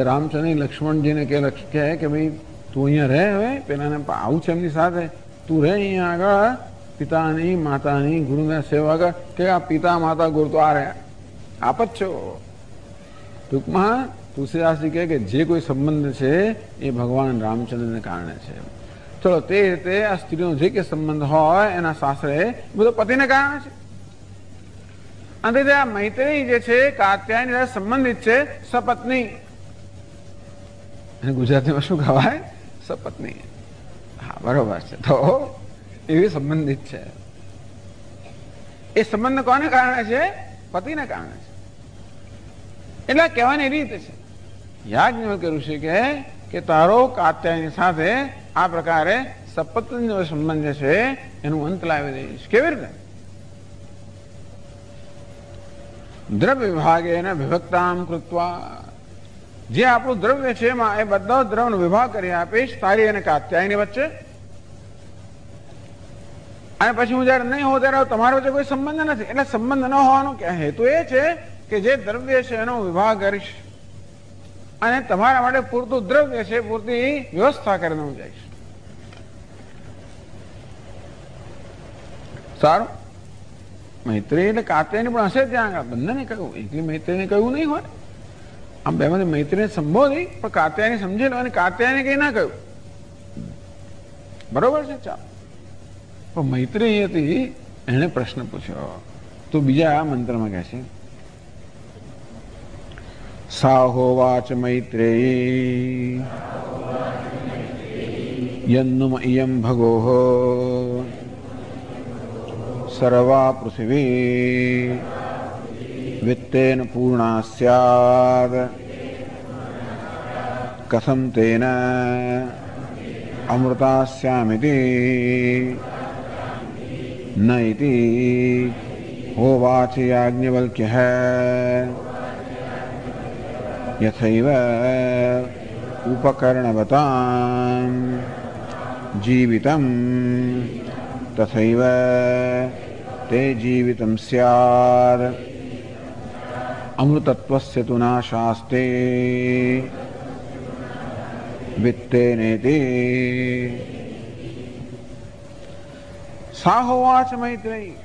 રામચંદ્ર લક્ષ્મણજીને કહે કે ભાઈ તું અહીંયા રહે, હવે પેલાને આવું છે એમની સાથે, તું રહે અહીંયા આગળ, પિતાની માતાની ગુરુના સેવા કર. કે આ પિતા માતા ગુરુ તો આ રહ્યા, આપ જ છો. ટૂંકમાં તુલસીદાસજી કહે કે જે કોઈ સંબંધ છે એ ભગવાન રામચંદ્રને કારણે છે. ચલો, તે રીતે આ સ્ત્રીનો જે કે સંબંધ હોય એના સાસરે બધો પતિને કારણે છે. અને આ મૈત્રી જે છે કાત્યાયની સંબંધિત છે સપત્ની. ગુજરાતીમાં શું કહેવાય? સપત્ની. હા, બરોબર છે. તો એવી સંબંધિત છે. એ સંબંધ કોને કારણે છે? પતિને કારણે છે. એટલે કહેવાની રીતે છે. યાજ્ઞવલ્ક્ય ઋષિ કહે કે તારો કાત્યાયની સાથે આ પ્રકારે સપત્નીનો સંબંધ છે એનું અંત લાવી દઈશ. કેવી રીતે? દ્રવ્ય વિભાગે વિભક્તામ કૃત્વા. જે આપણું દ્રવ્ય છે એમાં એ બધા દ્રવ્યનો વિભાગ કરી આપીશ તારી અને કાત્યાયની વચ્ચે. અને પછી હું જયારે નહીં હોઉં ત્યારે તમારા વચ્ચે કોઈ સંબંધ નથી. એટલે સંબંધ ન હોવાનો હેતુ એ છે કે જે દ્રવ્ય છે એનો વિભાગ કરીશ અને તમારા માટે પૂરતું દ્રવ્ય છે, પૂરતી વ્યવસ્થા કરીને હું જઈશ. સારું. મૈત્રી એટલે કાત્યાયની પણ હશે ત્યાં આગળ, બંનેને કહ્યું, એકલી મૈત્રીને કહ્યું નહીં હોય. આમ બેમાંથી મૈત્રીને સંબોધી પણ કાત્યાયને સમજી લો અને કાત્યાયને કઈ ના કહ્યું. બરોબર છે? ચાલો. પણ મૈત્રી હતી, એને પ્રશ્ન પૂછ્યો તો બીજા મંત્રમાં કહે છે સાહોવાચ મૈત્રેયી યન્નુમ ઇયં ભગોઃ સર્વા પૃથિવી વિત્તેન પૂર્ણા સ્યાદ કથમ તેન અમૃતા સ્યામિતિ ન ઇતિ હોવાચ યાજ્ઞવલ્ક્યઃ યથૈવ ઉપકર્ણવતાં જીવિતં તથૈવ તે જીવિતં સ્યાદ અમૃતત્વસ્ય તુ નાશાસ્તે વિત્તેનેતિ. સાહોવાચ મૈત્રેયી.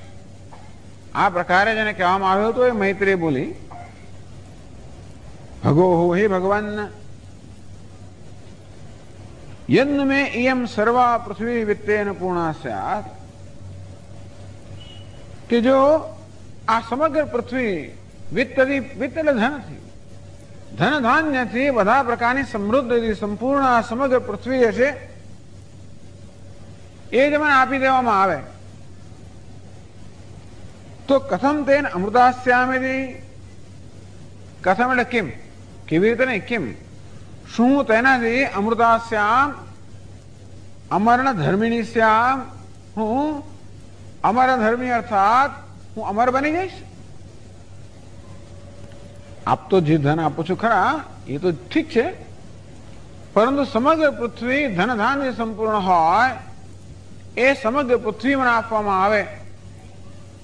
આ પ્રકારે જેને કહેવામાં આવ્યું હતું એ મૈત્રી બોલી, ભગો હો હે ભગવાન યન્ન મે ઇયમ સર્વા પૃથ્વી વિત્તેન પૂર્ણા સ્યાત કે જો આ સમગ્ર પૃથ્વી વિત્ત એટલે ધનથી ધન ધાન્યથી બધા પ્રકારની સમૃદ્ધિથી સંપૂર્ણ આ સમગ્ર પૃથ્વી હશે એ જ મને આપી દેવામાં આવે તો કથમ તેન અમૃતાસ્યામિતિ કથમ એટલે કેમ કેવી રીતે નહીં કેમ શું તેનાથી અમૃતાસ્યામ અમર્ણ ધર્મિણી શ્યામ હું અમર ધર્મી અર્થાત હું અમર બની જઈશ આપ તો જે ધન આપો છો ખરા એ તો ઠીક છે પરંતુ સમગ્ર પૃથ્વી ધન ધાન્ય સંપૂર્ણ હોય એ સમગ્ર પૃથ્વી મને આપવામાં આવે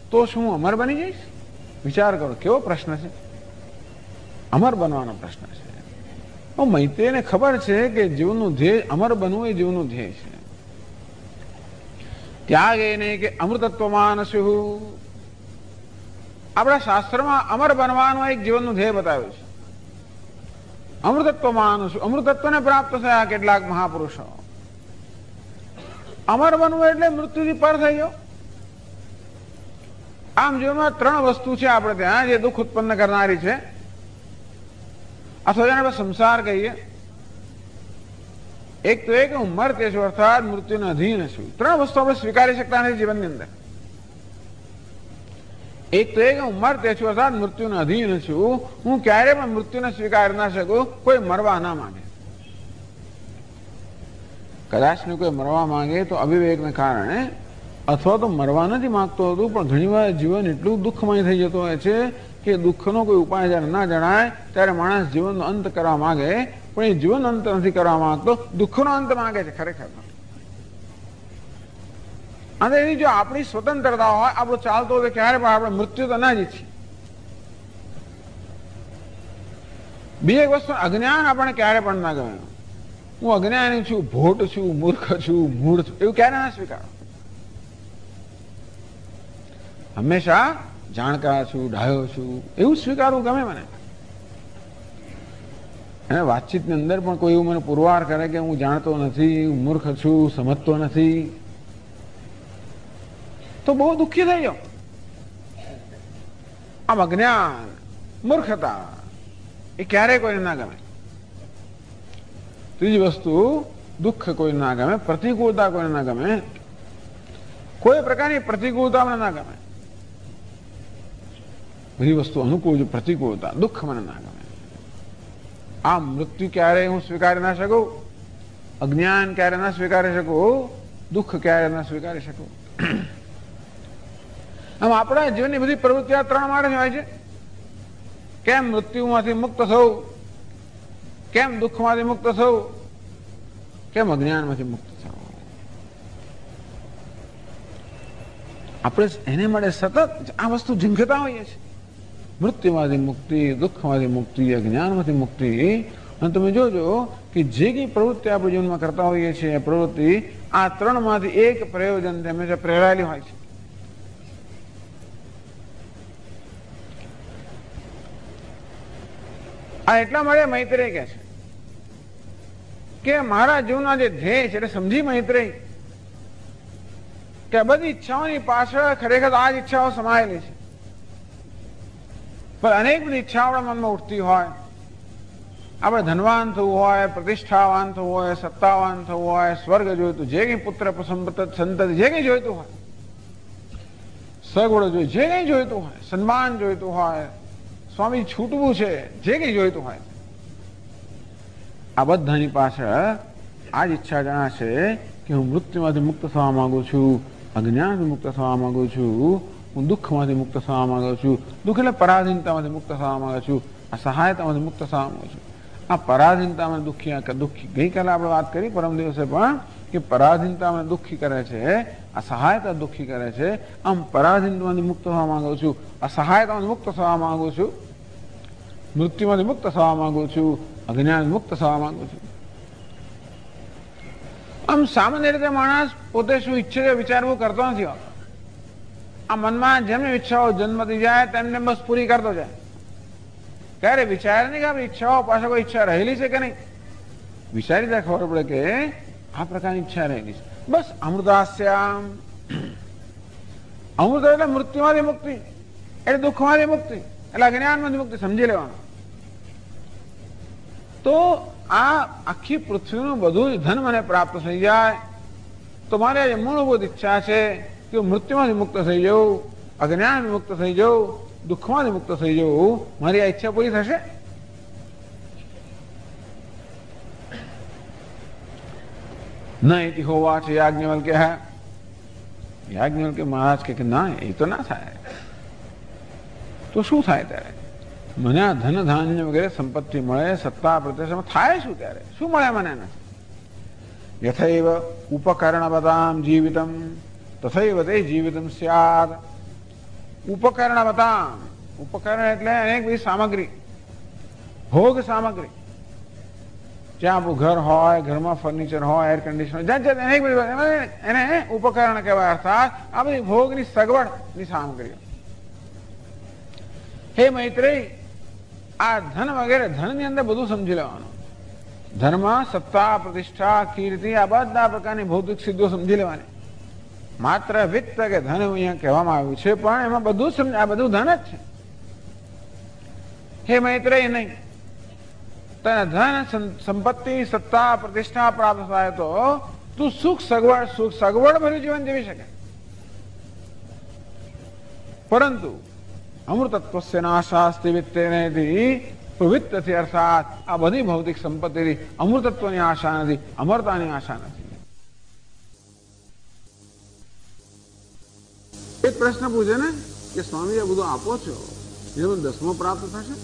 તો શું અમર બની જઈશ વિચાર કરો કેવો પ્રશ્ન છે અમર બનવાનો પ્રશ્ન છે મૈત્રેયને ખબર છે કે જીવનનું ધ્યેય અમર બનવું એ જીવનનું ધ્યેય છે ત્યાગ એ નહીં કે અમૃતત્વમાન શું આપણા શાસ્ત્રમાં અમર બનવાનું એક જીવનનું ધ્યેય બતાવ્યું છે અમૃતત્વમાન શું અમૃતત્વને પ્રાપ્ત થયા કેટલાક મહાપુરુષો અમર બનવું એટલે મૃત્યુથી પર થઈ ગયો આમ જીવનમાં ત્રણ વસ્તુ છે આપણે ત્યાં જે દુઃખ ઉત્પન્ન કરનારી છે અથવા જેને આપણે સંસાર કહીએ એક તો એ કે હું મરતે છું અર્થાત મૃત્યુને અધીન છું ત્રણ વસ્તુ આપણે સ્વીકારી શકતા નથી જીવનની અંદર એક તો એ કે હું મરતે છું અર્થાત મૃત્યુને અધીન છું હું ક્યારે પણ મૃત્યુને સ્વીકારી ના શકું કોઈ મરવા ના માંગે કદાચ ને કોઈ મરવા માંગે તો અવિવેકને કારણે અથવા તો મરવા નથી માંગતો હતું પણ ઘણીવાર જીવન એટલું દુઃખમય થઈ જતો હોય છે કે દુઃખનો કોઈ ઉપાય જયારે ના જણાય ત્યારે માણસ જીવનનો અંત કરવા માંગે પણ એ જીવન અંત નથી કરવા માંગતો દુઃખનો અંત માંગે છે ખરેખર અને એની જો આપણી સ્વતંત્રતા હોય આપણું ચાલતો હોય ક્યારે પણ આપણે મૃત્યુ તો ના જ ઈચ્છીએ બીજી એક વસ્તુ અજ્ઞાન આપણને ક્યારે પણ ના ગમે હું અજ્ઞાની છું ભોટ છું મૂર્ખ છું મૂળ છું એવું ક્યારે ના સ્વીકારો હંમેશા જાણકાર છું ડાયો છું એવું સ્વીકારવું ગમે મને અને વાતચીતની અંદર પણ કોઈ એવું મને પુરવાર કરે કે હું જાણતો નથી હું મૂર્ખ છું સમજતો નથી તો બહુ દુઃખી થઈ જાઉં આમ અજ્ઞાન મૂર્ખતા એ ક્યારેય કોઈને ના ગમે ત્રીજી વસ્તુ દુઃખ કોઈને ના ગમે પ્રતિકૂળતા કોઈને ના ગમે કોઈ પ્રકારની પ્રતિકૂળતા મને ના ગમે બધી વસ્તુ અનુકૂળ પ્રતિકૂળતા દુઃખ મને ના ગમે આમ મૃત્યુ ક્યારે હું સ્વીકારી ના શકું અજ્ઞાન ક્યારે ના સ્વીકારી શકું દુઃખ ક્યારે ના સ્વીકારી શકું આમ આપણા જીવનની બધી પ્રવૃત્તિઓ ત્રણ માર્ગ હોય છે કેમ મૃત્યુમાંથી મુક્ત થવું કેમ દુઃખમાંથી મુક્ત થવું કેમ અજ્ઞાનમાંથી મુક્ત થવું આપણે એને માટે સતત આ વસ્તુ ઝીંખતા હોઈએ છીએ મૃત્યુમાંથી મુક્તિ દુઃખમાંથી મુક્તિ અજ્ઞાનમાંથી મુક્તિ અને તમે જોજો કે જે કઈ પ્રવૃત્તિ આપણે જીવનમાં કરતા હોઈએ છીએ પ્રવૃત્તિ આ ત્રણમાંથી એક પ્રયોજન હંમેશા પ્રેરાયેલી હોય છે આ એટલા માટે મૈત્રેય કહે છે કે મારા જીવનના જે ધ્યેય છે એટલે સમજી મૈત્રેય કે બધી ઈચ્છાઓની પાછળ ખરેખર આ જ ઈચ્છાઓ સમાયેલી છે પણ અનેક બધી ઈચ્છા આપણા મનમાં ઉઠતી હોય આપણે ધનવાન થવું હોય પ્રતિષ્ઠાવાન થવું હોય સત્તાવાન થવું હોય સ્વર્ગ જોઈતું જે કઈ પુત્ર સંતતિ જે કઈ જોઈતું હોય સગવડો જોઈએ જે કઈ જોઈતું હોય સન્માન જોઈતું હોય સ્વામી છૂટવું છે જે કઈ જોઈતું હોય આ બધાની પાછળ આ જ ઈચ્છા જણાશે કે હું મૃત્યુમાંથી મુક્ત થવા માંગુ છું અજ્ઞાનથી મુક્ત થવા માંગુ છું હું દુઃખમાંથી મુક્ત થવા માંગુ છું દુઃખ એટલે પરાધીનતામાંથી મુક્ત થવા માંગુ છું અસહાયતામાંથી મુક્ત થવા માંગુ છું આ પરાધીનતામાં દુઃખી ગઈકાલે આપણે વાત કરી પરમ દિવસે પણ કે પરાધીનતા મને દુઃખી કરે છે અસહાયતા દુઃખી કરે છે આમ પરાધીનતામાંથી મુક્ત થવા માંગુ છું અસહાયતામાંથી મુક્ત થવા માંગુ છું મૃત્યુમાંથી મુક્ત થવા માંગુ છું અજ્ઞાન મુક્ત થવા માંગુ છું આમ સામાન્ય રીતે માણસ પોતે શું ઈચ્છે છે વિચારવું કરતો નથી હોતો આ મનમાં જેમની ઈચ્છાઓ જન્મતી જાય તેમને બસ પૂરી કરતો જાય ત્યારે વિચાર નહીં કે આપણી ઈચ્છાઓ પાછળ કોઈ ઈચ્છા રહેલી છે કે નહીં. વિચારી ત્યાં ખબર પડે કે આ પ્રકારની ઈચ્છા રહેલી છે. બસ અમૃતાસ્યામ, અમૃત એટલે મૃત્યુમાંથી મુક્તિ, એટલે દુઃખમાંથી મુક્તિ, એટલે અજ્ઞાનમાંથી મુક્તિ સમજી લેવાનું. તો આ આખી પૃથ્વીનું બધું જ ધન મને પ્રાપ્ત થઈ જાય તો મારે જે મૂળભૂત ઈચ્છા છે કે મૃત્યુમાંથી મુક્ત થઈ જવું, અજ્ઞાનથી મુક્ત થઈ જવું, દુઃખમાંથી મુક્ત થઈ જવું, મારી આ ઈચ્છા પૂરી થશે. નહીં હોવા છે યાજ્ઞવલ્કે. યાજ્ઞવલ્કે મહારાજ કે ના, એ તો ના થાય. તો શું થાય ત્યારે? મને આ ધન ધાન્ય વગેરે સંપત્તિ મળે, સત્તા પ્રતિષ્ઠા થાય શું ત્યારે? શું મળે મને? નથી. યથૈવ ઉપકરણવતામ જીવિતમ તથૈવ તે જીવિતમ સ્યાદ. ઉપકરણવતામ, ઉપકરણ એટલે અનેક બધી સામગ્રી, ભોગ સામગ્રી. જ્યાં આપણું ઘર હોય, ઘરમાં ફર્નિચર હોય, એર કન્ડિશનર, જ્યાં જ્યાં અનેક બધી એને ઉપકરણ કહેવાય. અર્થાત આ બધી ભોગની સગવડની સામગ્રીઓ. હે મૈત્રેય, આ ધન વગેરે ધનની અંદર બધું સમજી લેવાનું. ધર્મ, સત્તા, પ્રતિષ્ઠા, કીર્તિ, આ બધા પ્રકારની ભૌતિક સિદ્ધિઓ સમજી લેવાની. માત્ર વિત્ત કે ધન અહીંયા કહેવામાં આવ્યું છે, પણ એમાં બધું સમજ, આ બધું ધન જ છે. હે મૈત્રેય, નહીં તને ધન, સંપત્તિ, સત્તા, પ્રતિષ્ઠા પ્રાપ્ત થાય તો તું સુખ સગવડ ભર્યું જીવન જીવી શકે. પરંતુ અમૃતત્વસ્ય નાશાસ્તિ વિત્તેનેથી પ્રવૃત્તિથી, અર્થાત આ બધી ભૌતિક સંપત્તિથી અમૃતત્વની આશા નથી, અમરતાની આશા નથી. એક પ્રશ્ન પૂછે ને કે સ્વામી આ બધું આપો છો, એ બધું દસમો પ્રાપ્ત થશે?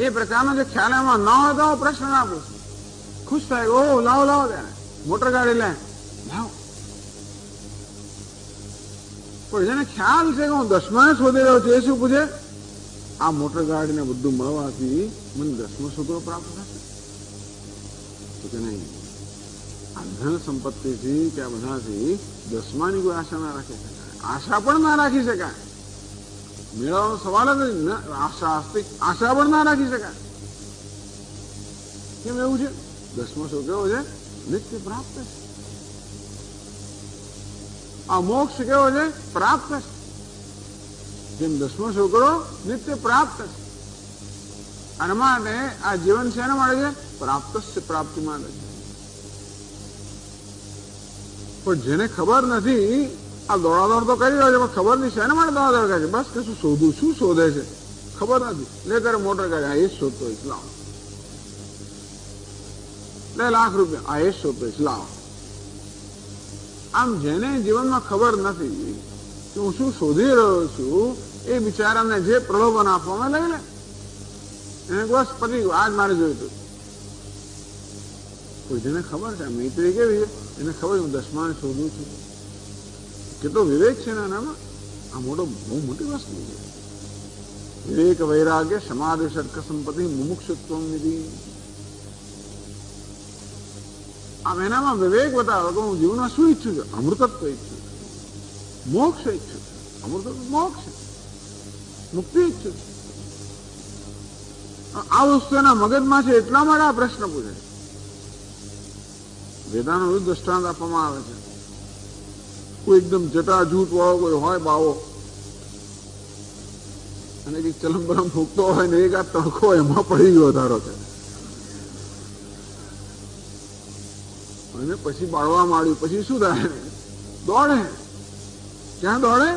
એ પ્રકારનો જે ખ્યાલ એમાં ન હોય તો પ્રશ્ન ના પૂછે. ખુશ થાય, ઓહ લાવો લાવો, ત્યારે મોટર ગાડી લે લાવો. પણ જેને ખ્યાલ છે કે હું દસમાને શોધી રહ્યો છું, એ શું પૂછે? આ મોટર ગાડીને બધું મળવાથી મને દસમો સૂત્રો પ્રાપ્ત થશે? તો કે નહીં, આ ધન સંપત્તિથી કે આ બધાથી દસમાની કોઈ આશા ના રાખી શકાય. આશા પણ ના રાખી શકાય. મેળવવાનો સવાલ જ નહીં. આશા પણ ના રાખી શકાય. કેમ એવું છે? દસમો સૂત્ર કેવો છે? નિત્ય પ્રાપ્ત છે. આ મોક્ષ કેવો છે? પ્રાપ્ત છે. જેમ દસમો છોકરો નિત્ય પ્રાપ્ત છે. અને માટે આ જીવન છે એના માટે છે? પ્રાપ્ત પ્રાપ્તિ માટે છે. પણ જેને ખબર નથી, આ દોડાદોડ તો કરી રહ્યો છે, પણ ખબર નહીં શેના માટે દોડાદોડ કરે છે. બસ કે શું શોધું, શું શોધે છે ખબર નથી. લે ત્યારે મોટર ગાડી, આ એ જ શોધતો હોય, લાવો. લે લાખ રૂપિયા, આ એ જ શોધતો હોય, લાવો. આમ જેને જીવનમાં ખબર નથી કે હું શું શોધી રહ્યો છું, એ બિચારાને જે પ્રલોભન આપવામાં લઈ લે. એને બસ પતી ગયું, આજ મારે જોયું. કોઈ જેને ખબર છે મૈત્રી કેવી છે, એને ખબર હું દસમાને શોધું છું. કેટલો વિવેક છે ને આનામાં. આ મોટો બહુ મોટી વસ્તુ છે. વિવેક, વૈરાગ્ય, સમાધિ, ષટ્ક સંપત્તિ, મુમુક્ષુત્વ નિધિ. આમ એનામાં વિવેક બતાવો કે હું જીવનમાં શું ઈચ્છું છું? અમૃતત્વ ઈચ્છું છું, મોક્ષ ઈચ્છું છું. અમૃતત્વ મોક્ષ, મુક્તિ ઈચ્છું છું. આ વસ્તુ એના મગજમાં છે, એટલા માટે આ પ્રશ્ન પૂછે. વેદાનો વિરુદ્ધ દ્રષ્ટાંત આપવામાં આવે છે. કોઈ એકદમ જટા જૂઠ વાળો કોઈ હોય બાવો, અને કઈક ચલમ બલમ ફૂંકતો હોય ને એક આ તડકો એમાં પડી ગયો ધારો કે, અને પછી બાળવા માંડ્યું, પછી શું થાય? દોડે. ક્યાં દોડે?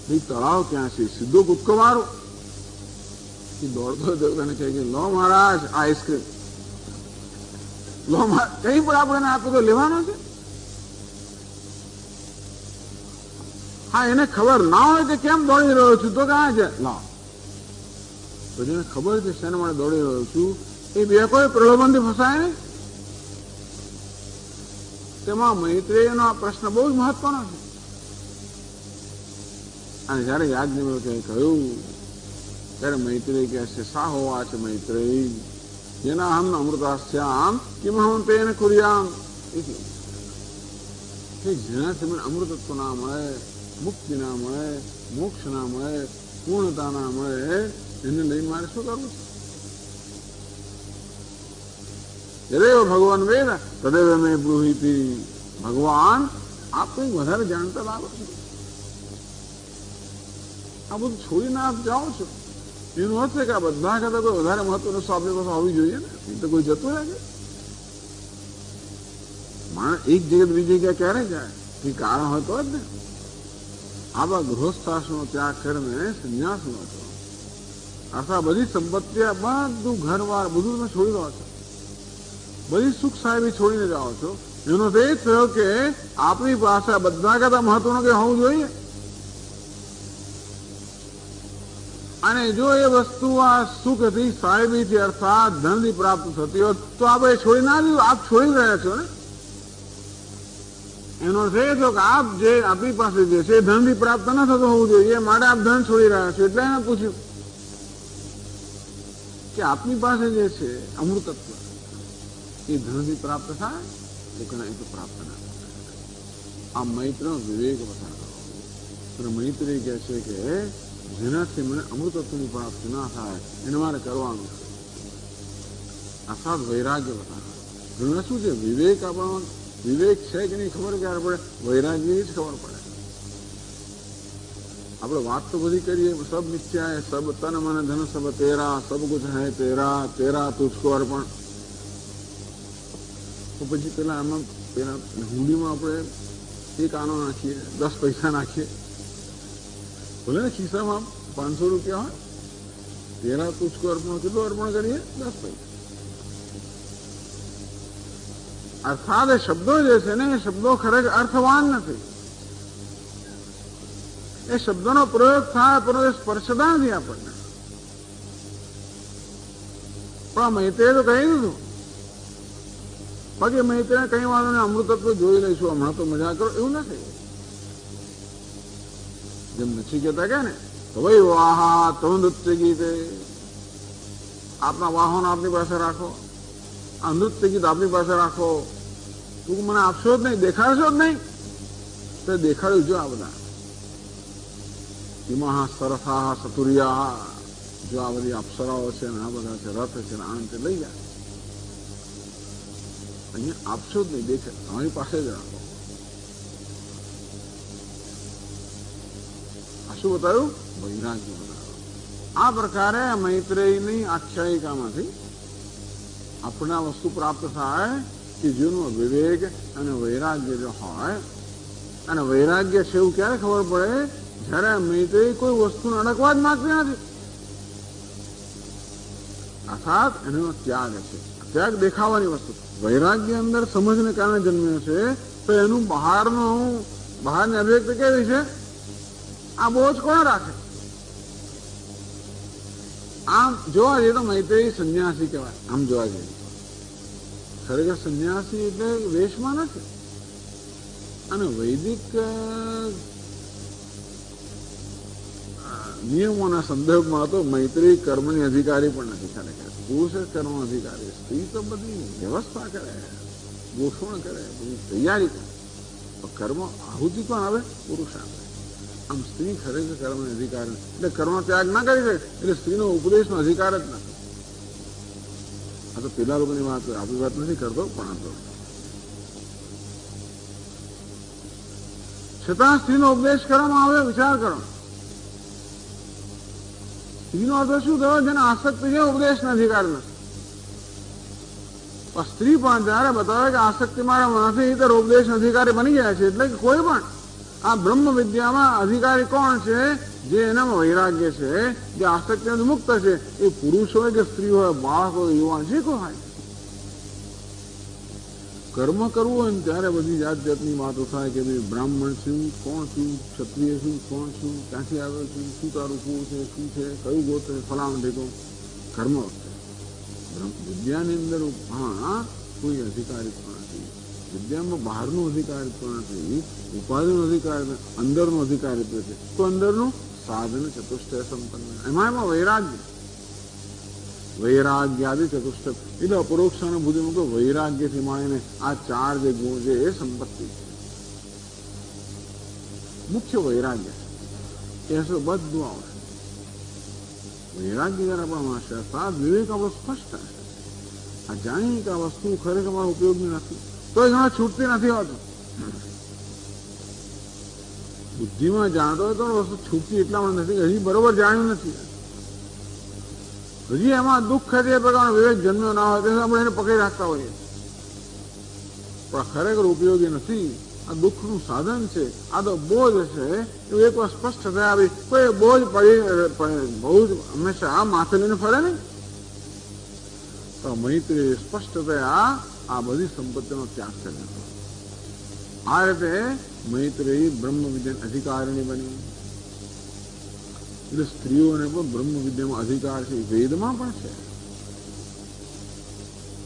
ભાઈ તળાવ ક્યાં છે, સીધો કૂદકો મારો. દોડતો તને કહે કે લો મહારાજ આઈસ્ક્રીમ લો, કઈ પણ આપણે આપું તો લેવાનો છે. હા, એને ખબર ના હોય કે કેમ દોડી રહ્યો છું, તો ક્યાં છે લાવ. પછી એને ખબર છે શેના માટે દોડી રહ્યો છું, એ બે કોઈ પ્રલોભનથી ફસાય નહીં. તેમાં મૈત્રેયનો આ પ્રશ્ન બહુ જ મહત્વનો છે. અને જયારે યાજ્ઞવલ્કે કહ્યું ત્યારે મૈત્રેય કહે છે, સા હોવા છે મૈત્રેય જેના હમ અમૃતાસ્યામ કિમ હમ તેન કુર્યામ. જેનાથી મને અમૃતત્વ ના મળે, મુક્તિ ના મળે, મોક્ષ ના મળે, પૂર્ણતા ના મળે, એને લઈને મારે શું કરવું છે? યદેવ ભગવાન વેદ તદેવ મે બ્રૂહિતિ. ભગવાન આપ કંઈક વધારે જાણતા લાગો છો. આ બધું છોડીને આપ જાઓ છો એનો અર્થ છે કે આ બધા કરતા કોઈ વધારે મહત્વનું વસ્તુ આપણી પાસે હોવી જોઈએ ને. એ તો કોઈ જતું લાગે. માણસ એક જગ્યા બીજી જગ્યા ક્યારે જાય? એ કારણ હોય તો જ ને. આવા ગૃહસ્થાશ્રમનો ત્યાગ કરીને સંન્યાસ નો હતો. આખા બધી સંપત્તિ બધું ઘરવાર બધું તમે છોડી દો છો. બધી સુખ સાહેબી છોડીને જાઓ છો. એનો તો એ જ થયો કે આપણી પાસે બધા કરતા મહત્વનું કંઈ હોવું જોઈએ. અને જો એ વસ્તુ આ સુખથી સાહેબીથી અર્થાત ધનથી પ્રાપ્ત થતી હોય તો આપણે છોડી ના દીધું. આપ છોડી રહ્યા છો ને. એનો અર્થ એ થયો કે આપ જે આપણી પાસે જે છે એ ધનથી પ્રાપ્ત ન થતું હોવું જોઈએ માટે આપ ધન છોડી રહ્યા છો. એટલે એને પૂછ્યું કે આપની પાસે જે છે અમૃતત્વ એ ધનથી પ્રાપ્ત થાય કે ના? એ તો પ્રાપ્ત ના થાય. આ મૈત્રનો વિવેક બતાવો. અને મૈત્રી કહે છે કે જેનાથી મને અમૃતત્વની પ્રાપ્તિ ના થાય એને મારે કરવાનું છે. અર્થાત વૈરાગ્ય બતાવે. ઘણા શું છે વિવેક આપણો વિવેક છે કે નહીં ખબર ક્યારે પડે? વૈરાગ્યની જ ખબર પડે. આપણે વાત તો બધી કરીએ સબ મિથ્યા હૈ, સબ તન મન ધન સબ તેરા, સબ કુછ હૈ તેરા, તેરા તુજકો અર્પણ. તો પછી પેલા આમાં પેલા હુંડીમાં આપણે એક આનો નાખીએ, 10 પૈસા નાખીએ, બોલે ને ખિસ્સામાં 500 રૂપિયા હોય, તેરા તુજકો અર્પણ કેટલું અર્પણ કરીએ? 10 પૈસા. અર્થાત એ શબ્દો જે છે ને એ શબ્દો ખરેખર અર્થવાન નથી. એ શબ્દોનો પ્રયોગ થાય પરંતુ એ સ્પર્શતા નથી આપણને. પણ મૈત્રીએ તો કહી દીધું. બાકી મૈત્રીને કઈ વાંધો નહીં, અમૃતત્વ જોઈ લઈશું, હમણાં તો મજા કરો, એવું નથી. જેમ નચિકેતા કે ને તો ભાઈ વાહા તો નૃત્ય ગીતે આપના વાહન આપની પાસે રાખો, આ નૃત્ય ગીત આપની પાસે રાખો. તું મને આપશો જ નહીં, દેખાડશો જ નહીં, તો દેખાડ્યું જો આ બધા ઇમા સરફા સતુરિયા, જો આ બધી અપ્સરાઓ છે ને આ બધા છે, રથ છે ને આનંદ લઈ જાય. અહીંયા આપશો જ નહીં, દેખે તમારી પાસે જ રાખો. આ શું બતાવ્યું? વૈરાગ્ય બતાવ્યું. આ પ્રકારે મૈત્રેયની આખ્યાયિકામાંથી આપણે આ વસ્તુ પ્રાપ્ત થાય કે જેનું વિવેક અને વૈરાગ્ય જો હોય. અને વૈરાગ્ય છે એવું ક્યારે ખબર પડે? જયારે મૈત્રેય કોઈ વસ્તુને અડકવા જ માંગતી નથી. અર્થાત એનો ત્યાગ છે. ત્યાગ દેખાવાની વસ્તુ. વૈરાગ્ય અંદર સમજને કારણે જન્મ્યો છે તો એનું બહારની અભિવ્યક્તિ કેવી છે? આ બોજ કોણ રાખે? આમ જોવા જઈએ તો મૈત્રેય સંન્યાસી કહેવાય. આમ જોવા જઈએ ખરેખર સંન્યાસી એટલે વેશમાં નથી. અને વૈદિક નિયમોના સંદર્ભમાં તો મૈત્રી કર્મની અધિકારી પણ નથી. ખરેખર પુરુષ જ કર્મ અધિકારી. સ્ત્રી તો બધી વ્યવસ્થા કરે, ગોઠવણ કરે, બધી તૈયારી કરે. કર્મ આહુતિ પણ આવે, પુરુષ આવે. આમ સ્ત્રી ખરેખર કર્મનો અધિકાર નથી. એટલે કર્મ ત્યાગ ના કરી શકે. એટલે સ્ત્રીનો ઉપદેશનો અધિકાર જ નથી. આ તો પેલા લોકોની વાત, આપણી વાત નથી કરતો, પણ આ તો છતાં સ્ત્રીનો ઉપદેશ કરવામાં આવે. વિચાર કરો, સ્ત્રીનો અર્થ શું થયો? જેને આસક્તિ છે ઉપદેશનો અધિકાર નથી. સ્ત્રી પણ જયારે બતાવે કે આસક્તિ મારા નથી ત્યારે ઉપદેશ અધિકારી બની જાય છે. એટલે કે કોઈ પણ આ બ્રહ્મ વિદ્યામાં અધિકારી કોણ છે? જે એનામાં વૈરાગ્ય છે, જે આસક્તિથી મુક્ત છે. એ પુરુષ હોય કે સ્ત્રી હોય, બાળક હોય, યુવાન, જે કોઈ હોય. કર્મ કરવું હોય ને ત્યારે બધી જાત જાતની વાતો થાય કે ભાઈ બ્રાહ્મણ છું, કોણ છું, ક્ષત્રિય છું, કોણ છું, ક્યાંથી આવ્યો છું, શું તારું કુળ છે, શું છે, કયું ગોત્ર, ફલાણ ઢેકો. કર્મ વિદ્યાની અંદર હા કોઈ અધિકારીત્વ નથી. વિદ્યામાં બહારનું અધિકારીત્વ નથી, ઉપાધિનો અધિકાર, અંદરનો અધિકારીત્વ છે. તો અંદરનું સાધન ચતુષ્ટય સંપન્ન. એમાં વૈરાગ્ય, વૈરાગ્યાદિ ચતુષ્ટય એટલે અપરોક્ષાનુભૂતિ મૂકો. વૈરાગ્યથી માંડીને આ 4 જે ગુણ છે એ સંપત્તિ છે. મુખ્ય વૈરાગ્ય છે. એ બધું આવશે. વૈરાગ્ય જયારે આપણામાં હશે અર્થાત વિવેક આપણો સ્પષ્ટ હશે, આ જાણીએ કે આ વસ્તુ ખરેખર અમારો ઉપયોગની નથી તો એ ઘણા છૂટતી નથી હોતું. બુદ્ધિમાં જાણતો હોય તો વસ્તુ છૂટતી એટલા માટે નથી કે હજી બરોબર જાણ્યું નથી, હજી એમાં દુઃખ છે એ પ્રકારનો વિવેક જન્મ્યો ના હોય તેથી આપણે એને પકડી રાખતા હોઈએ, પણ ખરેખર ઉપયોગી નથી. આ દુઃખનું સાધન છે, આ તો બોજ છે એવું એક વાર સ્પષ્ટ થયા આવી કોઈ બોજ બહુ જ હંમેશા માથે લઈને ફરે નહીં. તો મૈત્રી સ્પષ્ટ થયા આ બધી સંપત્તિનો ત્યાગ કરી દીધો. આ રીતે મૈત્રી બ્રહ્મ વિદ્યાની અધિકારીણી બની. એટલે સ્ત્રીઓને પણ બ્રહ્મ વિદ્યામાં અધિકાર છે, વેદમાં પણ છે.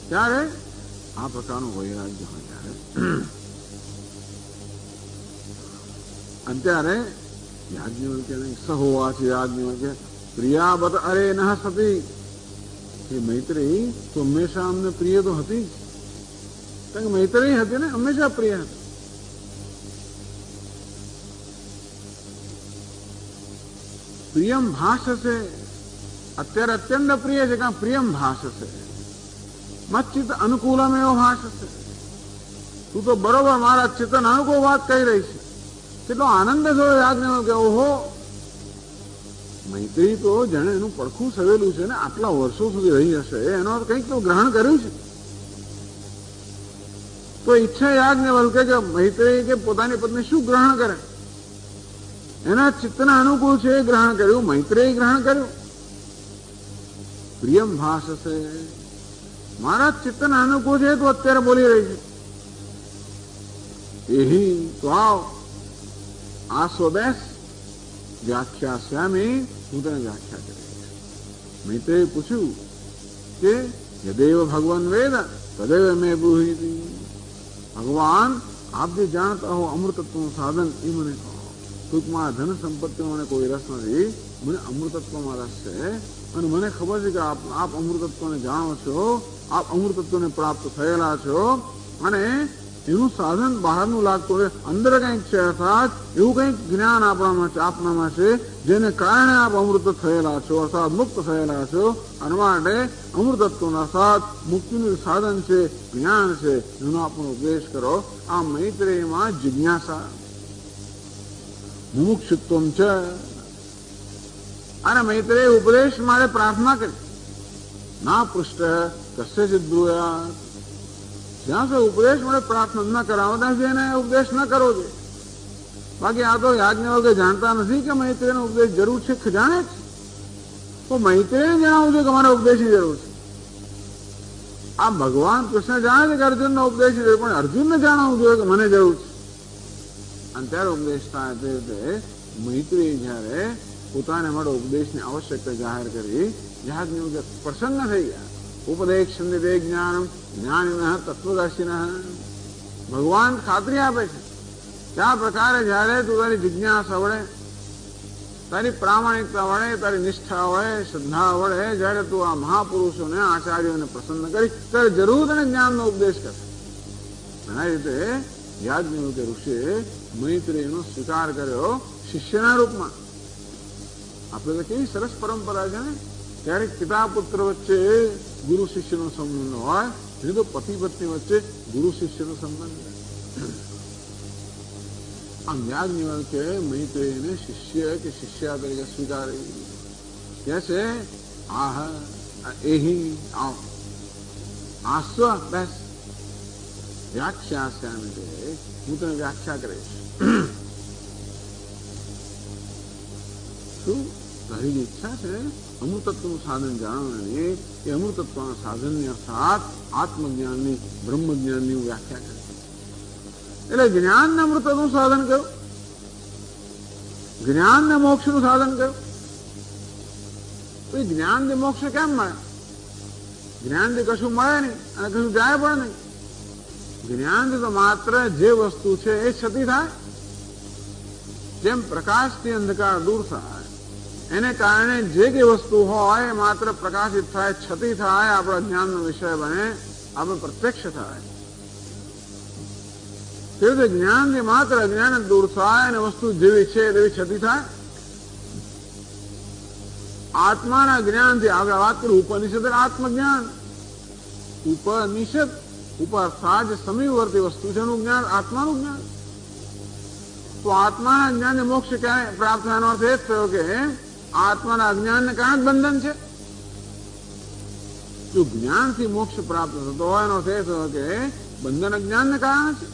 ત્યારે આ પ્રકારનું વૈરાગ્ય હોય ત્યારે અને ત્યારે યાજ્ઞવલ્ક્ય સહોવાચ યાજ્ઞવલ્ક્ય પ્રિયા બત અરે ન સતી. એ મૈત્રી તો હંમેશા અમને પ્રિય તો હતી જ, કારણ કે મૈત્રી હતી ને હંમેશા પ્રિય હતી. પ્રિયમ ભાષસે અત્યારે અત્યંત પ્રિય છે, કારણ પ્રિયમ ભાષસે મચ્ચિત અનુકૂલમ એવો ભાષસે. તું તો બરોબર મારા ચિત્તન અનુકૂળ વાત કહી રહી છે. કેટલો આનંદ થયો યાજ્ઞવલ્ક્ય કે ઓહો, મૈત્રી તો જેને એનું પડખું સવેલું છે ને આટલા વર્ષો સુધી રહી હશે એનો કંઈક તો ગ્રહણ કર્યું છે. તો ઈચ્છા યાજ્ઞવલ્ક્ય કે મૈત્રી કે પોતાની પત્ની શું ગ્રહણ કરે, એના ચિત્તના અનુકૂળ છે એ ગ્રહણ કર્યું, મૈત્રી ગ્રહણ કર્યું. પ્રિયમ ભાષસે મારા ચિત્તના અનુકૂળ છે તો અત્યારે બોલી રહી છે. એહી તો આવ આ સ્વદેશ વ્યાખ્યા શ્યામી હું તને વ્યાખ્યા કરી. મૈત્રેય પૂછ્યું કે યદેવ ભગવાન વેદ તદેવ મેં બ્રુહીતી. ભગવાન આપ જે જાણતા હો અમૃતત્વનું સાધન એ મને કહો. ટૂંકમાં ધન સંપત્તિમાં મને કોઈ રસ નથી, મને અમૃતત્વમાં રસ છે અને મને ખબર છે કે આપ અમૃતત્વને જાણો છો, આપ અમૃતત્વને પ્રાપ્ત થયેલા છો અને એનું સાધન બહારનું લાગતું હોય અંદર કંઈક છે, અર્થાત એવું કંઈક જ્ઞાન આપનામાં છે જેને કારણે આપ અમૃત થયેલા છો અર્થાત મુક્ત થયેલા છો. અને માટે અમૃતત્વનો અર્થાત મુક્તિનું સાધન છે, જ્ઞાન છે, એનો આપણો ઉપદેશ કરો. આ મૈત્રેયમાં જિજ્ઞાસા મુમુક્ષુત્વમ છે. અને મૈત્રેય ઉપદેશ મારે પ્રાર્થના કરી ના પૃષ્ઠ કસ્યચિદ બ્રુયાત. જ્યાં સુધી ઉપદેશ મળે પ્રાર્થના ન કરાવો ત્યાં સુધી એને ઉપદેશ ન કરવો જોઈએ. બાકી આ તો યાજ્ઞવલ્ક્ય જાણતા નથી કે મૈત્રીનો ઉપદેશ જરૂર છે, જાણે છે તો મૈત્રીને જણાવવું જોઈએ કે મારે ઉપદેશની જરૂર છે. આ ભગવાન કૃષ્ણ જાણે છે કે અર્જુનનો ઉપદેશની જરૂર, પણ અર્જુનને જણાવવું જોઈએ કે મને જરૂર છે. અને ત્યારે ઉપદેશ થાય તે મૈત્રી જયારે પોતાને માટે ઉપદેશની આવશ્યકતા જાહેર કરી યાજ્ઞવલ્ક્ય પ્રસન્ન થઈ ગયા. ઉપદેક્ષન્તિ તે જ્ઞાનમ જ્ઞાનિનઃ તત્વદર્શિનઃ. ભગવાન ખાતરી આપે છે કે આ પ્રકારે જયારે તું તારી જિજ્ઞાસા વડે, તારી પ્રામાણિકતા વડે, તારી નિષ્ઠા વડે, શ્રદ્ધા વડે જયારે તું આ મહાપુરુષોને આચાર્યોને પ્રસન્ન કરી ત્યારે જરૂર તને જ્ઞાનનો ઉપદેશ કરે. આ રીતે યાજ્ઞવલ્ક્ય ઋષિએ મૈત્રીનો સ્વીકાર કર્યો શિષ્યના રૂપમાં. આપણે તો કેવી સરસ પરંપરા છે ને, ક્યારેક પિતા પુત્ર વચ્ચે ગુરુ શિષ્યનો સંબંધ હોય, નહીં તો પતિ પત્ની વચ્ચે ગુરુ શિષ્યનો સંબંધ. આમ યાજ્ઞવલ્ક્ય મૈત્રેયને શિષ્ય કે શિષ્યા તરીકે સ્વીકારી. કે છે આહ એહી આવ આસ્વ બેસ વ્યાખ્યા શ્યામી તે હું તને વ્યાખ્યા કરીશ. શું તારી ઈચ્છા છે અમૃતત્વનું સાધન જાણવાની, એ અમૃતત્વના સાધનની અર્થાત આત્મજ્ઞાનની બ્રહ્મજ્ઞાનની વ્યાખ્યા કરી. એટલે જ્ઞાનને અમૃતત્વનું સાધન કયું, જ્ઞાનને મોક્ષનું સાધન કયું. તો એ જ્ઞાનથી મોક્ષ કેમ મળે? જ્ઞાનથી કશું મળે નહીં અને કશું જાય પણ નહીં. જ્ઞાનથી તો માત્ર જે વસ્તુ છે એ ક્ષતિ થાય. જેમ પ્રકાશથી અંધકાર દૂર થાય એને કારણે જે કઈ વસ્તુ હોય માત્ર પ્રકાશિત થાય, ક્ષતિ થાય, આપણા જ્ઞાનનો વિષય બને, આપણે પ્રત્યક્ષ થાય. તે રીતે જ્ઞાનથી માત્ર અજ્ઞાન દૂર થાય અને વસ્તુ જેવી છે તેવી ક્ષતિ થાય. આત્માના જ્ઞાનથી આગળ વાત કરું ઉપનિષદ આત્મજ્ઞાન. ઉપનિષદ ઉપાસાજ સમીવર્તી વસ્તુ છે એનું જ્ઞાન આત્માનું જ્ઞાન. તો આત્માના જ્ઞાનને મોક્ષ ક્યારે પ્રાપ્ત થવાનો અર્થ એ જ થયો કે આત્માના અજ્ઞાનને કારણે જ બંધન છે. જો જ્ઞાનથી મોક્ષ પ્રાપ્ત થતો હોય એનો અર્થ એ થયો કે બંધન અજ્ઞાનને કારણે છે.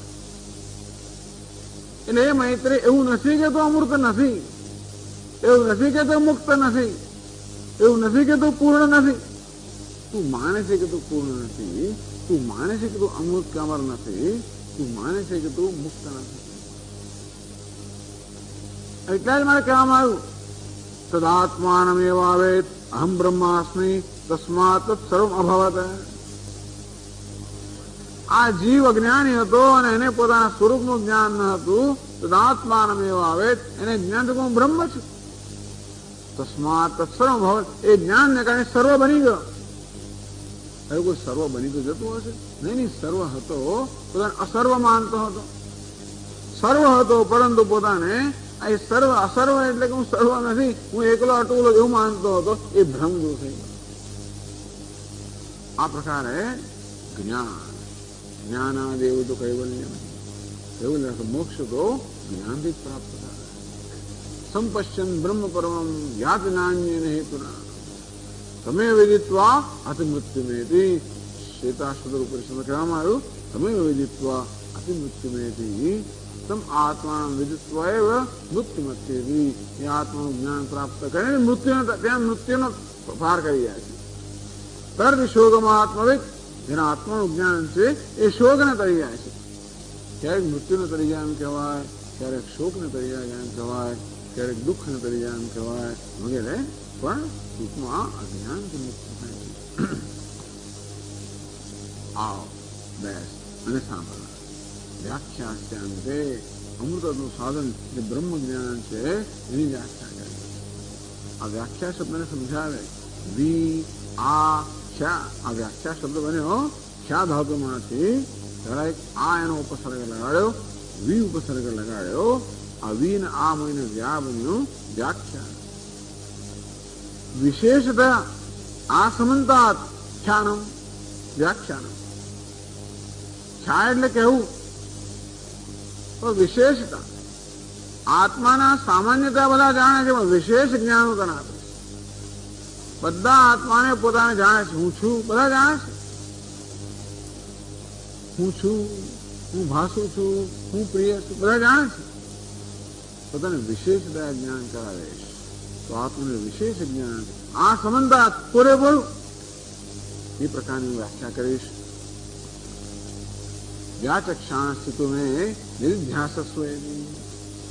એટલે એ મૈત્રી એવું નથી કે તો અમૃત નથી, એવું નથી કે તો મુક્ત નથી, એવું નથી કે તું પૂર્ણ નથી. તું માને છે કે તું પૂર્ણ નથી, તું માને છે કે તું અમૃત કે અમર નથી, તું માને છે કે તું મુક્ત નથી. એટલા જ મારે કહેવામાં આવ્યું તદાત્માનમેવાવેત અહમ બ્રહ્માસ્મિ તસ્માત સર્વ અભવત. આ જીવ અજ્ઞાની હતો અને એને પોતાના સ્વરૂપનું જ્ઞાન ન હતું. તદાત્માનમેવાવેત એને જ્ઞાન તો હું બ્રહ્મ છું. તસ્માત સર્વ ભવત એ જ્ઞાનને કારણે સર્વ બની ગયો. હવે કોઈ સર્વ બની તો જતું હશે? નહીં, સર્વ હતો પોતાને અસર્વ માનતો હતો. સર્વ હતો પરંતુ પોતાને આ સર્વ અસર્વ એટલે કે હું સર્વ નથી, હું એકલો અટુલો એવું માનતો હતો. એ ભ્રમ દૂર થઈ ગયો. આ પ્રકારે જ્ઞાનાદેવ તો કૈવલ્ય કૈવલ્ય મોક્ષ તો જ્ઞાનથી જ પ્રાપ્ત થાય. સંપશ્યન બ્રહ્મ પરમં યાત નાન્યન હેતુના તમે વિદિત્વા અતિમૃત્યુમેતિ. શ્વેતાશ્વતર ઉપનિષદમાં કહેવામાં આવ્યું તમે વિદિત્વા અતિમૃત્યુમેતિ તમ આત્મા વિદિત્વા એવ મૃત્યુમત્યેતિ. એ આત્માનું જ્ઞાન પ્રાપ્ત કરીને મૃત્યુનો પાર કરી જાય છે. તર્ક શોકમાં આત્મવિદ જેના આત્માનું જ્ઞાન છે એ શોકને તરી જાય છે. ક્યારેક મૃત્યુને તરી જાય એમ કહેવાય, ક્યારેક શોકને તરી જાય એમ કહેવાય, ક્યારેક દુઃખને તરી જાય એમ કહેવાય વગેરે. પણ ટૂંકમાં અજ્ઞાનથી મુક્ત થાય છે. આવો બેસ અને સાંભળો. વ્યાખ્યાસ્યાંતે અમૃતનું સાધન જે બ્રહ્મ જ્ઞાન છે એની વ્યાખ્યા કરે. આ વ્યાખ્યા શબ્દને સમજાવે. આ વ્યાખ્યા શબ્દ બન્યો ખ્યા ધાતુમાંથી. જરા એક આ એનો ઉપસર્ગ લગાડ્યો, વી ઉપસર્ગ લગાડ્યો. આ વી ને આ મળીને વ્યા બન્યું વ્યાખ્યા. વિશેષતા આ સમંતાત ખ્યાનમ વ્યાખ્યાનમ. ખ્યા એટલે કેવું તો વિશેષતા. આત્માના સામાન્યતા બધા જાણે છે પણ વિશેષ જ્ઞાન તને આપે. બધા આત્માને પોતાને જાણે છે. હું છું બધા જાણે છે. હું છું, હું ભાસું છું, હું પ્રિય છું બધા જાણે છે. પોતાને વિશેષ જ્ઞાન કરાવે છે. તો આત્માને વિશેષ જ્ઞાન આ સંબંધા પૂરેપૂરું એ પ્રકારની વ્યાખ્યા કરીશ. વ્યાચક્ષાણ સ્થિતો મેં નિર્ધ્યાસસ્વ.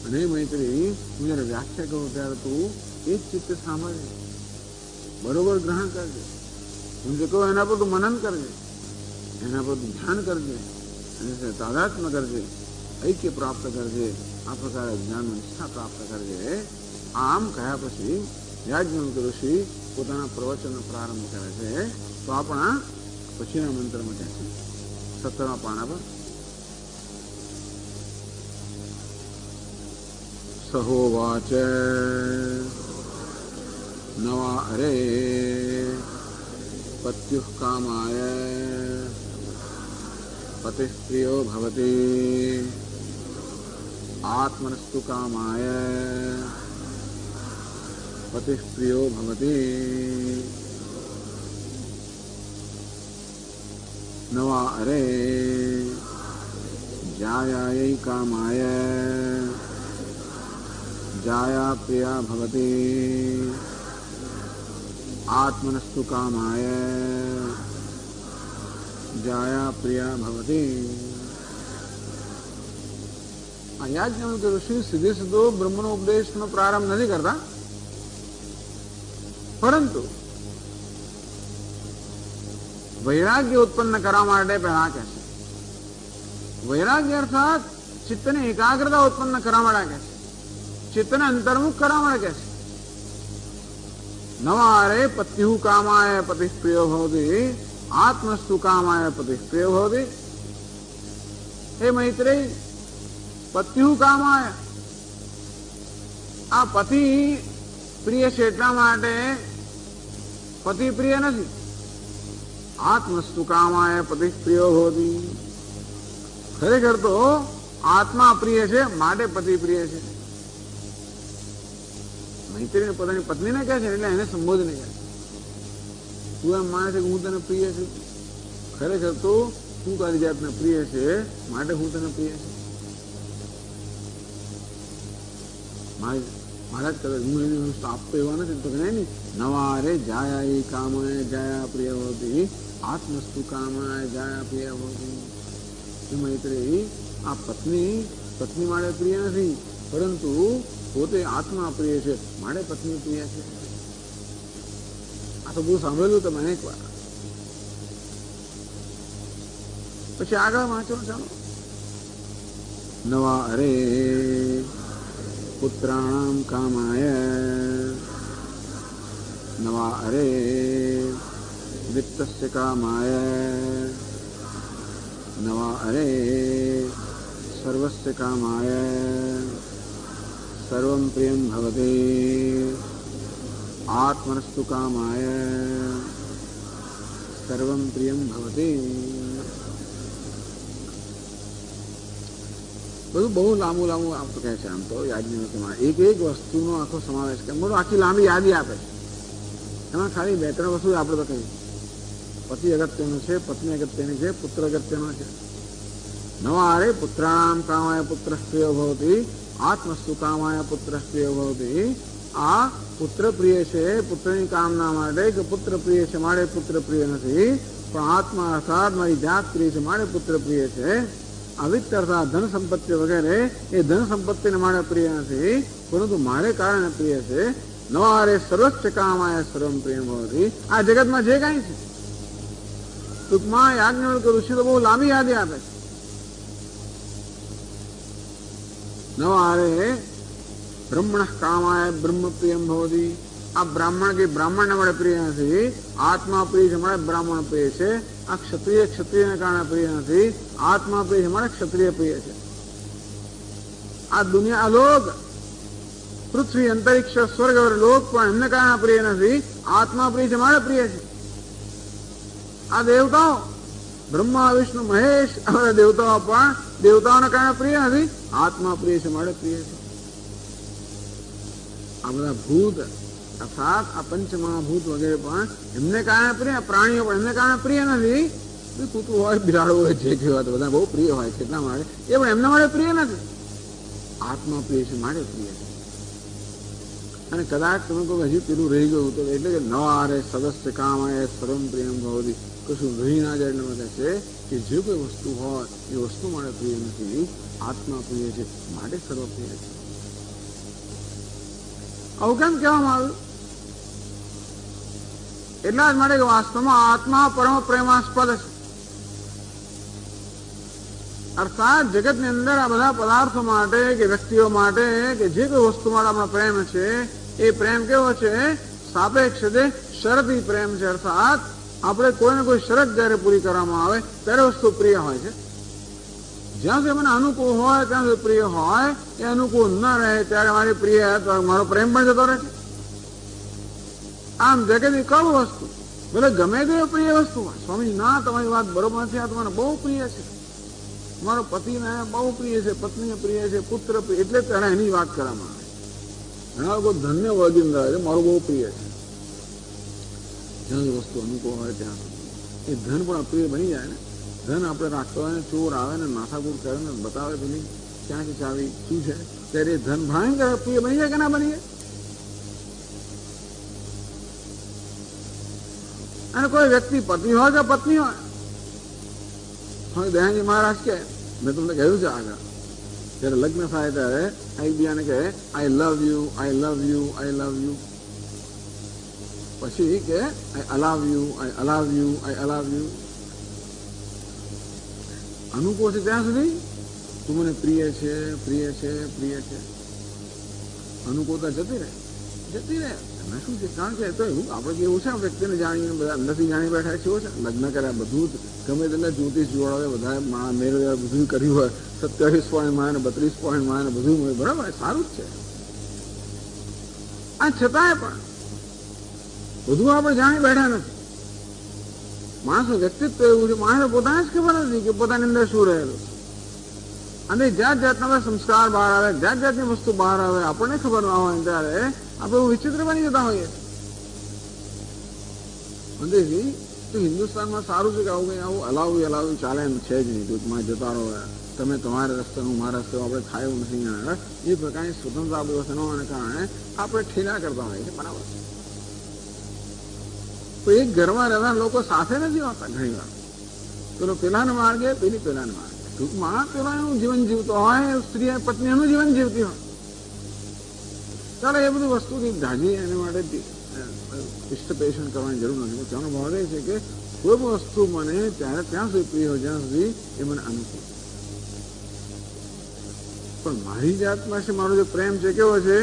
અને મૈત્રી હું જયારે વ્યાખ્યા કરું ત્યારે તું એ જ ચિત્તે સાંભળે, બરોબર ગ્રહણ કરજે. હું જે કહું એના પર તું મનન કરજે, એના પર તું ધ્યાન કરજે, અને તાદાત્મ્ય કરજે, ઐક્ય પ્રાપ્ત કરજે. આ પ્રકારે જ્ઞાનની નિષ્ઠા પ્રાપ્ત કરજે. આમ કહ્યા પછી યાજ્ઞવલ્ક્ય ઋષિ પોતાના પ્રવચનનો પ્રારંભ કરે છે. તો આપણા પછીના મંત્રમાં કહે છે 17મા પાના પર સહોવાચ નવા અરે પત્યુઃ કામાય પતિઃ પ્રિયો ભવતિ આત્મનસ્તુ કામાય પતિઃ પ્રિયો ભવતિ. નવા અરે જાયાयै કામાય જાયા પ્રિયા ભવતિ આત્મનસ્તુ કામાય જાયા પ્રિયા ભવતિ. આ યાજ્ઞવલ્ક્ય ઋષિ સીધે સીધો બ્રહ્મનો ઉપદેશનો પ્રારંભ નથી કરતા, પરંતુ વૈરાગ્ય ઉત્પન્ન કરવા માટે પહેલા કહે છે. વૈરાગ્ય અર્થાત ચિત્તની એકાગ્રતા ઉત્પન્ન કરવા માટે કહે છે, ચિત્તને અંતર્મુખ કરવા માટે કહે છે. નવારે પત્યુઃ કામાય પતિઃ પ્રિયો ભવતિ આત્મસ્તુ કામાય પતિઃ પ્રિયો ભવતિ. હે મૈત્રેય, પત્યુઃ કામાય, આ પતિ પ્રિય છે એટલા માટે પતિ પ્રિય નથી. આત્મસ્તુ કામાય પતિ પ્રિયો હોતી. ખરેખર તો આત્મા પ્રિય છે માટે પતિ પ્રિય છે. મૈત્રીને પોતાની પત્નીને કહે છે એટલે એને સંબોધને કહે છે. તું એમ માને છે કે હું તને પ્રિય છું, ખરેખર તો તું તારી જાતને પ્રિય છે માટે હું તને પ્રિય છું. મહારાજ કરે હું એની વસ્તુ આપતો એવા નથી તો નહીં. નવારે જાયા એ કામાય જાયા પ્રિય હોતી, આત્મસ્તુ કામાય જાયા પ્રિય હોતી. મૈત્રી આ પત્ની માટે પ્રિય નથી, પરંતુ પોતે આત્મા પ્રિય છે માટે પત્ની પ્રિય છે. આ તો બહુ સાંભળેલું તમે અનેક વાર. પછી આગળ વાંચો ચાલો. નવા અરે પુત્રાણામ કામાય, નવા અરે વિત્તસ્ય કામાય, નવા અરે સર્વસ્ય કામાય સર્વં પ્રિયં ભવતે, આત્મનસ્તુ કામાય સર્વં પ્રિયં ભવતે. બધું બહુ લાંબુ આમ તો કહે છે. આમ તો યાજ્ઞવલ્ક્યમાં એક વસ્તુનો આખો સમાવેશ કરે, બધું આખી લાંબી યાદી આપે છે. એમાં ખાલી 2-3 વસ્તુ આપણે તો કહીએ. પતિ અગત્યનું છે, પત્ની અગત્યની છે, પુત્ર અગત્યનો છે. નવા અરે પુત્રાણામ કામાય પુત્ર પ્રિયો ભવતી, આત્મસ્તુ કામાય પુત્ર પ્રિયો ભવતી. આ પુત્ર પ્રિય છે પુત્રની કામના માટે, કે પુત્ર પ્રિય છે માટે પુત્ર પ્રિય નથી, પણ આત્મા અર્થાત મારી જાત પ્રિય છે માટે પુત્ર પ્રિય છે. અવિત્ત અર્થાત ધન સંપત્તિ વગેરે એ ધન સંપત્તિને માટે પ્રિય નથી, પરંતુ મારે કારણે પ્રિય છે. નવારે સર્વસ્ય કામાય સર્વં પ્રિયં ભવતી. આ જગતમાં જે કાંઈ છે ટૂંકમાં યાજ્ઞવલ્ક્ય ઋષિ તો બહુ લાંબી યાદી આપે છે. નવારે બ્રહ્મણ કામાય બ્રહ્મ પ્રિયમ ભવતી. આ બ્રાહ્મણ કે બ્રાહ્મણને મળે પ્રિય નથી, આત્મા પ્રિય છે મળે બ્રાહ્મણ પ્રિય છે. આ ક્ષત્રિયને કારણે પ્રિય નથી, આત્મા પ્રિય છે મળે ક્ષત્રિય પ્રિય છે. આ દુનિયા લોક પૃથ્વી અંતરિક્ષ સ્વર્ગ લોક પણ એમને કારણે પ્રિય નથી, આત્મા પ્રિય છે મળે પ્રિય છે. આ દેવતાઓ બ્રહ્મા વિષ્ણુ મહેશ આ દેવતાઓ પણ દેવતાઓને કારણે પ્રિય નથી, આત્મા પ્રિય છે મળે પ્રિય છે. આ બધા ભૂત અર્થાત આ પંચમહાભૂત વગેરે પણ એમને કારણે પ્રિય, પ્રાણીઓ પણ એમને કારણે પ્રિય નથી. કૂતરું હોય, બિરાડો હોય, જે કહેવાય બધા બહુ પ્રિય હોય છે એટલા માટે, એ પણ એમના માટે પ્રિય નથી, આત્મા પ્રિય છે માટે પ્રિય છે. અને કદાચ તમે કહો હજી પેલું રહી ગયું તો એટલે કે નવારે સદસ્ય કામાય સર્વં પ્રિયં ભવતી, કશું રહી ના જાય એટલા માટે છે કે જે કોઈ વસ્તુ હોય એ વસ્તુ માટે પ્રિય નથી, આત્મા પ્રિય છે માટે સર્વ પ્રિય છે. આવું કેમ કહેવામાં આવ્યું? એટલા જ માટે કે વાસ્તવમાં આત્મા પરમ પ્રેમાસ્પદ છે. અર્થાત જગતની અંદર આ બધા પદાર્થો માટે કે વ્યક્તિઓ માટે કે જે કોઈ વસ્તુ માટે આપણો પ્રેમ છે એ પ્રેમ કેવો છે? સાપેક્ષ છે, શરતી પ્રેમ છે. અર્થાત આપણે કોઈને કોઈ શરત જયારે પૂરી કરવામાં આવે ત્યારે વસ્તુ પ્રિય હોય છે. જ્યાં સુધી મને અનુકૂળ હોય ત્યાં સુધી પ્રિય હોય, એ અનુકૂળ ન રહે ત્યારે મારી પ્રિય મારો પ્રેમ પણ જતો રહે છે. આમ જગતની કઈ વસ્તુ ભલે ગમે તે પ્રિય વસ્તુ હોય, સ્વામી ના તમારી વાત બરોબર નથી, આ તમારે બહુ પ્રિય છે, મારો પતિને બહુ પ્રિય છે, પત્નીને પ્રિય છે, પુત્ર પ્રિય, એટલે ત્યારે એની વાત કરવામાં આવે. ઘણા લોકો ધન્ય વર્ગીને રહે છે, મારું બહુ પ્રિય છે. જ્યાં વસ્તુ અનુકૂળ હોય ત્યાં એ ધન પણ અપ્રિય બની જાય ને. ધન આપણે રાખતો હોય ને ચોર આવે ને માથાકૂટ કરે ને બતાવે તો નહીં ક્યાં છે ચાવી શું છે, ત્યારે ધન ભયંકર અપ્રિય બની જાય કે ના બની જાય. અને કોઈ વ્યક્તિ પતિ હોય કે પત્ની હોય, હવે દયાનજી મહારાજ કે મેં તમને કહ્યું છે આગળ, જયારે લગ્ન થાય ત્યારે એકબીજાને કહે I love you, I love you, I love you. પછી કે I love you, I love you, I love you. અનુકૂળ છે ત્યાં સુધી તું મને પ્રિય છે, પ્રિય છે, પ્રિય છે. અનુકૂળતા જતી રહે, જતી રહે. એમાં શું છે? કારણ કે તો એવું આપણે કેવું છે વ્યક્તિને જાણીને બધા અંદરથી જાણી બેઠા છે. છે લગ્ન કર્યા બધું જ ગમે તેટલા જ્યોતિષ જોડાવે બધા મેળ બધું કર્યું હોય, 27 માં ને 32 માં ને બધું મળે, બરાબર સારું જ છે. આ છતાંય પણ બધું આપણે જાણી બેઠા નથી. માણસનું વ્યક્તિત્વ એવું છે, માણસને પોતાને જ ખબર નથી કે પોતાની અંદર શું રહેલું. અને જાત જાતના સંસ્કાર બહાર આવે, જાત જાતની વસ્તુ બહાર આવે, આપણને ખબર ના હોય ત્યારે આપણે એવું વિચિત્ર બની જતા હોઈએ. અંદેથી તો હિન્દુસ્તાનમાં સારું છે કે આવું કંઈ આવું હલાવી ચાલે એમ છે જ નહીં. ટૂંકમાં જતા રહો, તમે તમારા રસ્તાનું મારા રસ્તે આપણે થાય એવું નથી. એ પ્રકારની સ્વતંત્રતા વ્યવસ્થા ન હોવાને કારણે આપણે ઠેલા કરતા હોઈએ છીએ. બરાબર. તો એક ઘરમાં રહેનાર લોકો સાથે નથી હોતા ઘણી વાર. પેલો પેલાના માર્ગે, પેલી પેલાના માર્ગે. ટૂંકમાં પેલા એનું જીવન જીવતો હોય, સ્ત્રી પત્ની એનું જીવન જીવતી હોય. ચાલો એ બધી વસ્તુથી ધાજી એના માટે ઇષ્ટપેષણ કરવાની જરૂર નથી. તેનો ભાવ એ છે કે કોઈ પણ વસ્તુ મને ત્યારે ત્યાં સુધી પ્રિય હોય જ્યાં સુધી એ મને અનુકૂળ. પણ મારી જાતમાં છે, મારો જે પ્રેમ છે કેવો છે,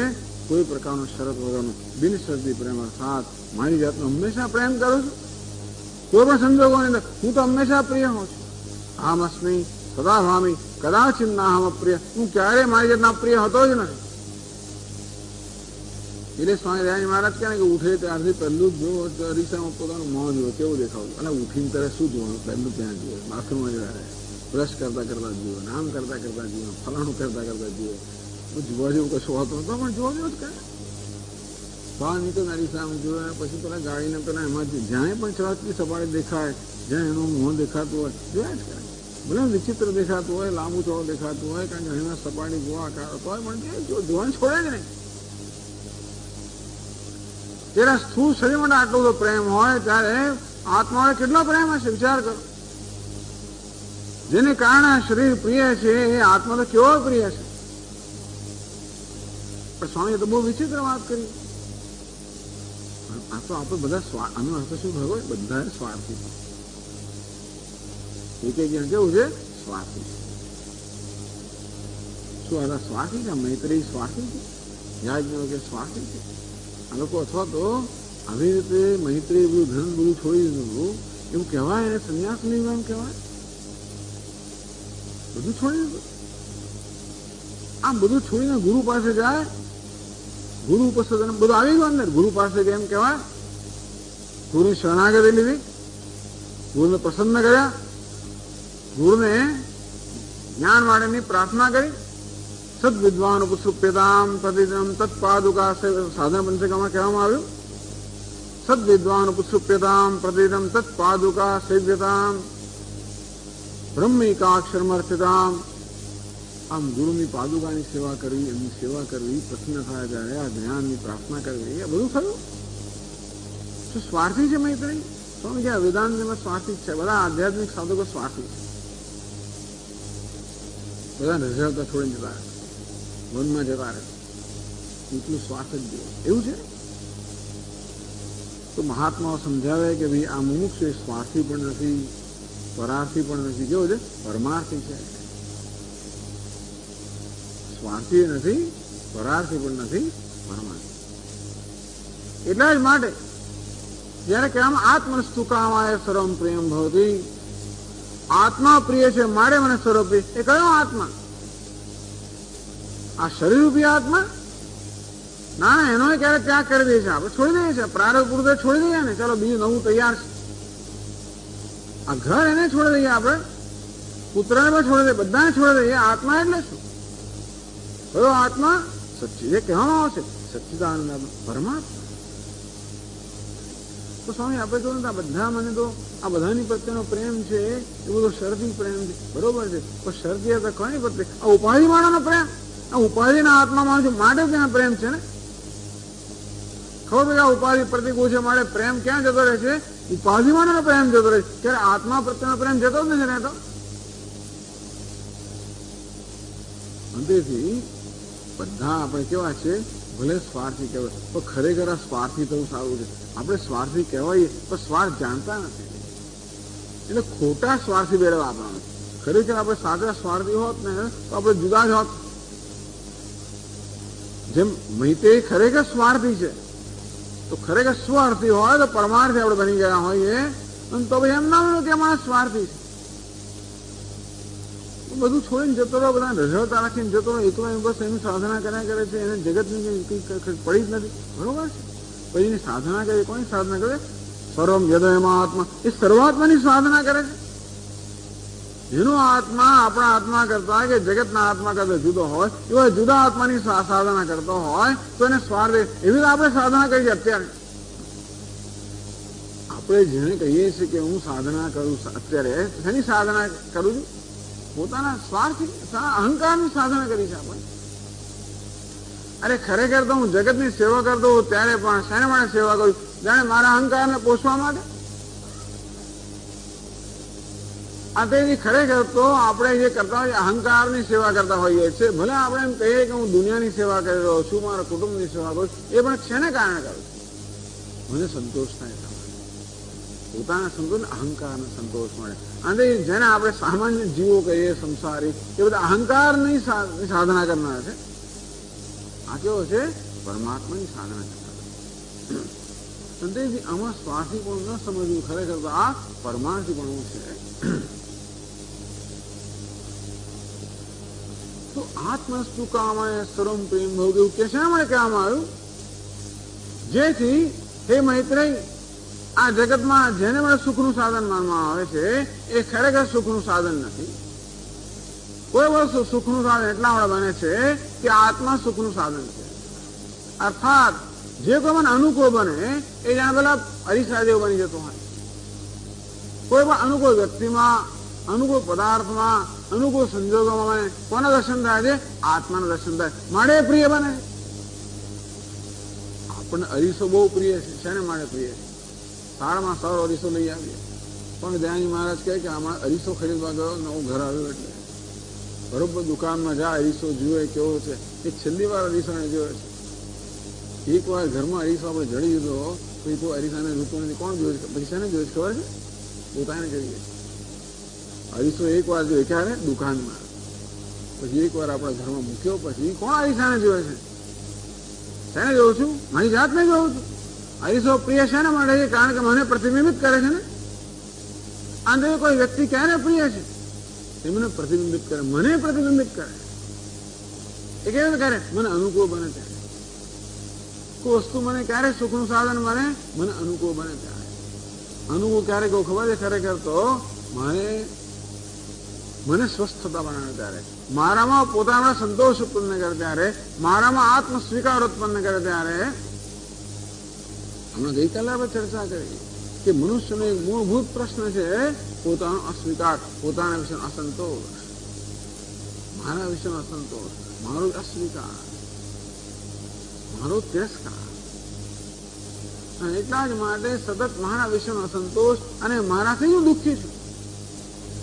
કોઈ પ્રકારનો શરત વગરનો બિનશરતી પ્રેમ. અર્થાત મારી જાતનો હંમેશા પ્રેમ કરું છું. કોઈ પણ સંજોગોની અંદર હું તો હંમેશા પ્રિય હોઉં છું. આમ અસ્મી સદા ભામી કદાચિત ના હમ અપ્રિય. હું ક્યારેય મારી જાતના પ્રિય હતો જ નથી. એટલે સ્વામી દયાનંદ મહારાજ કહે કે ઉઠે ત્યારથી પહેલું જ જો અરીસામાં પોતાનું મોં જુઓ કેવું દેખાવું. અને ઉઠીને ત્યારે શું જોવાનું, પહેલું ત્યાં જુઓ, બાથરૂમમાં જ રહે, બ્રશ કરતા કરતા જુઓ, નામ કરતા કરતા જુઓ, ફલાણું કરતા કરતા જુઓ. જોવા જેવું કશું હોતું નતો, પણ જોવા જેવું જ કરે. બહાર નીકળે અરીસામાં જુએ, પછી પેલા ગાડીને પેલા એમાં જ્યાં પણ ચળકતી સપાટી દેખાય, જ્યાં એનું મોં દેખાતું હોય જોયા જ કરે. ભલે વિચિત્ર દેખાતું હોય, લાંબુ ચોળો દેખાતું હોય, કારણ કે એના સપાટી ગોળાકાર હોય, પણ જોવાનું છોડે જ નહીં. ત્યારે સ્થૂળ શરીર માટે આટલો બધો પ્રેમ હોય ત્યારે આત્મા કેટલો પ્રેમ હશે વિચાર કરો. જેને કારણે શરીર પ્રિય છે એ આત્મા તો કેવો પ્રિય છે. પણ સ્વામીએ તો બહુ વિચિત્ર વાત કરી. આ તો આપણે બધા આનો અર્થ શું થયો, બધા સ્વાર્થી. એક જણ કેવું છે, સ્વાર્થી. શું આ સ્વાર્થી છે? મૈત્રી સ્વાર્થી છે? યાજ્ઞવલ્ક્ય સ્વાર્થી છે? આ લોકો અથવા તો આવી રીતે મૈત્રી બધું ધન બધું છોડી દીધું એવું કહેવાય, એને સંન્યાસ નહીં એમ કહેવાય. બધું છોડી દીધું. આમ બધું છોડીને ગુરુ પાસે જાય, ગુરુ પાસે બધું આવી ગયું અંદર. ગુરુ પાસે એમ કહેવાય, ગુરુની શરણાગતિ લીધી, ગુરુને પ્રસન્ન કર્યા, ગુરુને જ્ઞાન માટેની પ્રાર્થના કરી. સદ વિદ્વાન ઉપસૃપ્યતામ પ્રતિદમ તત્પાદુકા સાધન પંચકમાં કહેવામાં આવ્યું. સદ વિદ્વાન ઉપસૃપ્યતામ પ્રતિદમ તત્પાદુકા સેવ્યતામ બ્રહ્મિકાક્ષરમર્થિતામ. આમ ગુરુની પાદુકાની સેવા કરવી, એમની સેવા કરવી, પ્રસન્ન થાય ત્યારે આ જ્ઞાનની પ્રાર્થના કરવી, એ બધું થયું. શું સ્વાર્થી છે મૈત્રી? સ્વામી કે વેદાંતમાં સ્વાર્થી છે. બધા આધ્યાત્મિક સાધકો સ્વાર્થી છે. બધા નજરતા છોડીને જતા રહે, વનમાં જતા રહે, એટલું સ્વાર્થ જ જોઈએ એવું છે. તો મહાત્માઓ સમજાવે કે ભાઈ આ મુમુક્ષુ એ સ્વાર્થી પણ નથી, પરાર્થી પણ નથી. કેવું છે? પરમાર્થી છે. સ્વાર્થી નથી, પરાર્થી પણ નથી, પરમાર્થી. એટલા જ માટે જયારે કહેવામાં આત્મનસ્તુ કામાય સર્વમ પ્રિયમ ભવતી, આત્મા પ્રિય છે મારે મને સર્વ પ્રિય. એ કયો આત્મા? આ શરીર રૂપી આત્મા? ના, એનો ક્યારેક ત્યાગ કરી દે છે. આપણે છોડી દઈએ છીએ, પ્રારબ્ધ પૂરતે છોડી દઈએ ને, ચાલો બીજું નવું તૈયાર છે. આ ઘર એને છોડી દઈએ, આપણે પુત્રને પણ છોડી દઈએ, બધાને છોડી દઈએ. આત્મા એટલે શું? કયો આત્મા? સચ્ચિદ. એ કહેવામાં આવશે સચ્ચિદાનંદ પરમાત્મા. તો સ્વામી આપણે કહ્યું આ બધા મને તો આ બધાની પ્રત્યેનો પ્રેમ છે એ બધો શરતી પ્રેમ છે, બરોબર છે. પણ શરતી હતા કોની પ્રત્યે? આ ઉપાધિ માળાનો પ્રેમ, આ ઉપાધિના આત્મામાં માટે ત્યાં પ્રેમ છે ને. ખબર પડે આ ઉપાધિ પ્રતિકૂળ છે માટે પ્રેમ ક્યાં જતો રહે છે? ઉપાધિ માટેનો પ્રેમ જતો રહે છે. ત્યારે આત્મા પ્રત્યેનો પ્રેમ જતો જ નથી રહેતો. અંતેથી બધા આપણે કેવા છે, ભલે સ્વાર્થી કહેવાય પણ ખરેખર આ સ્વાર્થી થવું સારું છે. આપણે સ્વાર્થી કહેવાય પણ સ્વાર્થ જાણતા નથી, એટલે ખોટા સ્વાર્થી બેડવા આપણા. ખરેખર આપણે સાચા સ્વાર્થી હોત ને તો આપણે જુદા જ હોત. જેમ મૈત્રી ખરેખર સ્વાર્થી છે, તો ખરેખર સ્વાર્થી હોય તો પરમાર્થી આપણે બની ગયા હોઈએ, અને તો ભાઈ એમ ના મળ્યું કે અમારા સ્વાર્થી છે. બધું છોડીને જતો રહો, બધા રઝળતા રાખીને જતો રહો, એકલો બસ એની સાધના કર્યા કરે છે, એને જગતની કંઈ પડી જ નથી. બરોબર છે. પછી એની સાધના કરે. કોની સાધના કરે? સર્વમ યદયમાં આત્મા, એ સર્વાત્માની સાધના કરે છે. જેનો આત્મા આપણા આત્મા કરતા કે જગતના આત્મા કરતા જુદો હોય, એવા જુદા આત્માની સાધના કરતો હોય તો એને સ્વાર્થ એવી આપણે સાધના કરી છે. અત્યારે આપણે જેને કહીએ છીએ કે હું સાધના કરું, અત્યારે શેની સાધના કરું છું? પોતાના સ્વાર્થ અહંકારની સાધના કરી છે આપણે. અરે ખરેખર તો હું જગતની સેવા કરતો હોઉં ત્યારે પણ શેને માટે સેવા કરું? જાણે મારા અહંકારને પોષવા માટે. આ તેથી ખરેખર તો આપણે જે કરતા હોઈએ અહંકારની સેવા કરતા હોઈએ છીએ. ભલે આપણે એમ કહીએ કે હું દુનિયાની સેવા કરી રહ્યો છું, મારા કુટુંબની સેવા કરું, એ પણ શેને કારણે કરું છું? મને સંતોષ થાય, પોતાના સંતોષ, અહંકારનો સંતોષ મળે. અને જેને આપણે સામાન્ય જીવો કહીએ, સંસારી, એ બધા અહંકારની સાધના કરનાર છે. આ કેવો છે? પરમાત્માની સાધના કરનાર. સંતેજી આમાં સ્વાર્થી પણ ન સમજવું, ખરેખર તો આ પરમાર્થી પણ છે. તો આત્મસ્તુ કામાય સર્વમ પ્રેમ ભવ, એવું કે શા માટે કહેવામાં આવ્યું? જેથી હે મૈત્રેય, આ જગતમાં જેને મને સુખનું સાધન માનવામાં આવે છે એ ખરેખર સુખનું સાધન નથી. કોઈ વસ્તુ સુખનું સાધન એટલા માટે બને છે કે આત્મા સુખનું સાધન છે. અર્થાત જે કોઈ મને અનુકૂળ બને એ જાણે પેલા અરીસા જેવું બની જતું હોય. કોઈ પણ અનુકૂળ વ્યક્તિમાં, અનુકૂળ પદાર્થમાં, અનુકૂળ સંજોગોમાં કોના દર્શન થાય છે? આત્માના દર્શન થાય. માટે પ્રિય બને. આપણને અરીસો બહુ પ્રિય છે. શેને માટે પ્રિય છે? સારામાં સારો અરીસો લઈ આવીએ, પણ દયાની મહારાજ કહે કે આમાં અરીસો ખરીદવા ગયો, નવું ઘર આવ્યું એટલે બરોબર દુકાનમાં જા, અરીસો જુએ કેવો છે. એ છેલ્લી વાર અરીસાને જોયો છે. એક વાર ઘરમાં અરીસો આપણે જડી દીધો પછી તો અરીસાને જોતું નથી. કોણ જોયું છે? પછી શેને જોયું છે ખબર છે? પોતાને જોઈએ. અરીસો એક વાર જોયો ક્યારે? દુકાનમાં. પછી એક વાર આપણા ઘરમાં મૂક્યો પછી કોણ અરીસાને જોયે છે? શેને જોઉં છું? મારી જાતને જોઉં છું. અરીસો પ્રિય શેના માટે છે? કારણ કે મને પ્રતિબિંબિત કરે છે ને. આંધે કોઈ વ્યક્તિ ક્યારે પ્રિય છે? એ મને પ્રતિબિંબિત કરે, મને પ્રતિબિંબિત કરે. એ કેવી રીતે કરે? મને અનુકૂળ બને ત્યારે. કોઈ વસ્તુ મને ક્યારે સુખનું સાધન બને? મને અનુકૂળ બને ત્યારે. અનુકૂળ ક્યારે કહું ખબર છે? ખરેખર તો મને સ્વસ્થતા બનાવે ત્યારે, મારામાં પોતાના સંતોષ ઉત્પન્ન કરે ત્યારે, મારામાં આત્મ સ્વીકાર ઉત્પન્ન કરે ત્યારે. હમણાં ગઈકાલે આપણે ચર્ચા કરી કે મનુષ્યનો એક મૂળભૂત પ્રશ્ન છે પોતાનો અસ્વીકાર, પોતાના વિશે અસંતોષ, મારા વિશે અસંતોષ, મારો અસ્વીકાર, મારો તિરસ્કાર. અને એટલા જ માટે સતત મારા વિશેનો અસંતોષ અને મારાથી હું દુઃખી છું.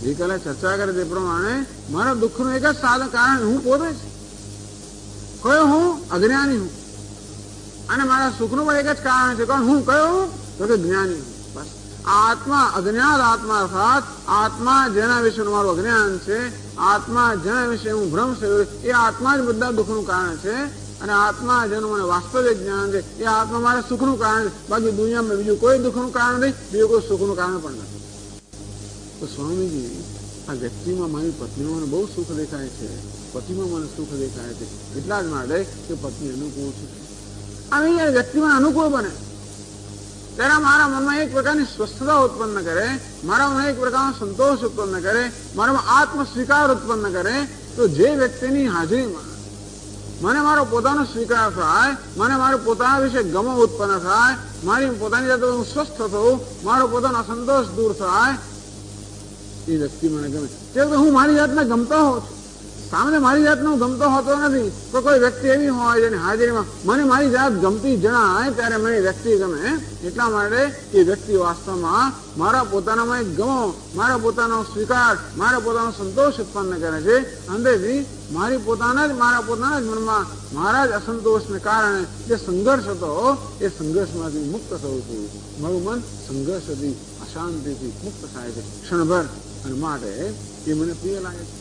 ગઈકાલે ચર્ચા કરે તે પ્રમાણે મારા દુઃખનું એક જ સાધન કારણ હું પોતે છું. કયો હું? અજ્ઞાની હું. અને મારા સુખનું પણ એક જ કારણ છે. કોણ હું? કયો હું? તો કે જ્ઞાની હું. બસ આત્મા, અજ્ઞાત આત્મા, અર્થાત આત્મા જેના વિશેનું મારું અજ્ઞાન છે, આત્મા જેના વિશે હું ભ્રમ છે, એ આત્મા જ બધા દુઃખનું કારણ છે. અને આત્મા જેનું મને વાસ્તવિક જ્ઞાન છે એ આત્મા મારા સુખનું કારણ છે. બાકી દુનિયામાં બીજું કોઈ દુઃખનું કારણ નહીં, બીજું કોઈ સુખનું કારણ પણ નથી. તો સ્વામીજી, આ વ્યક્તિમાં મારી પત્નીમાં મને બહુ સુખ દેખાય છે, પતિમાં મને સુખ દેખાય છે, એટલા જ માટે કે પત્ની અનુકૂળ છે. અને એ વ્યક્તિમાં અનુકૂળ બને ત્યારે મારા મનમાં એક પ્રકારની સ્વસ્થતા ઉત્પન્ન કરે, મારા મનમાં એક પ્રકારનો સંતોષ ઉત્પન્ન કરે, મારામાં આત્મ સ્વીકાર ઉત્પન્ન કરે. તો જે વ્યક્તિની હાજરીમાં મને મારો પોતાનો સ્વીકાર થાય, મને મારો પોતાના વિશે ગમો ઉત્પન્ન થાય, મારી પોતાની જાતે હું સ્વસ્થ થઉં, મારો પોતાનો અસંતોષ દૂર થાય, એ વ્યક્તિ મને ગમે. ત્યારે હું મારી જાતને ગમતો હોઉં છું. સામે મારી જાતને હું ગમતો હોતો નથી. તો કોઈ વ્યક્તિ એવી હોય જેની હાજરીમાં મને મારી જાત ગમતી જણાય ત્યારે મને વ્યક્તિ ગમે. એટલા માટે એ વ્યક્તિ વાસ્તવમાં મારા પોતાનામાં એક ગમો, મારા પોતાનો સ્વીકાર, મારા પોતાનો સંતોષ ઉત્પન્ન કરે છે. અંદરથી મારા પોતાના જ મનમાં મારા જ અસંતોષને કારણે જે સંઘર્ષ હતો એ સંઘર્ષમાંથી મુક્ત થવું છું. મારું મન સંઘર્ષથી, અશાંતિથી મુક્ત થાય છે ક્ષણભર. અને માટે એ મને પ્રિય લાગે છે.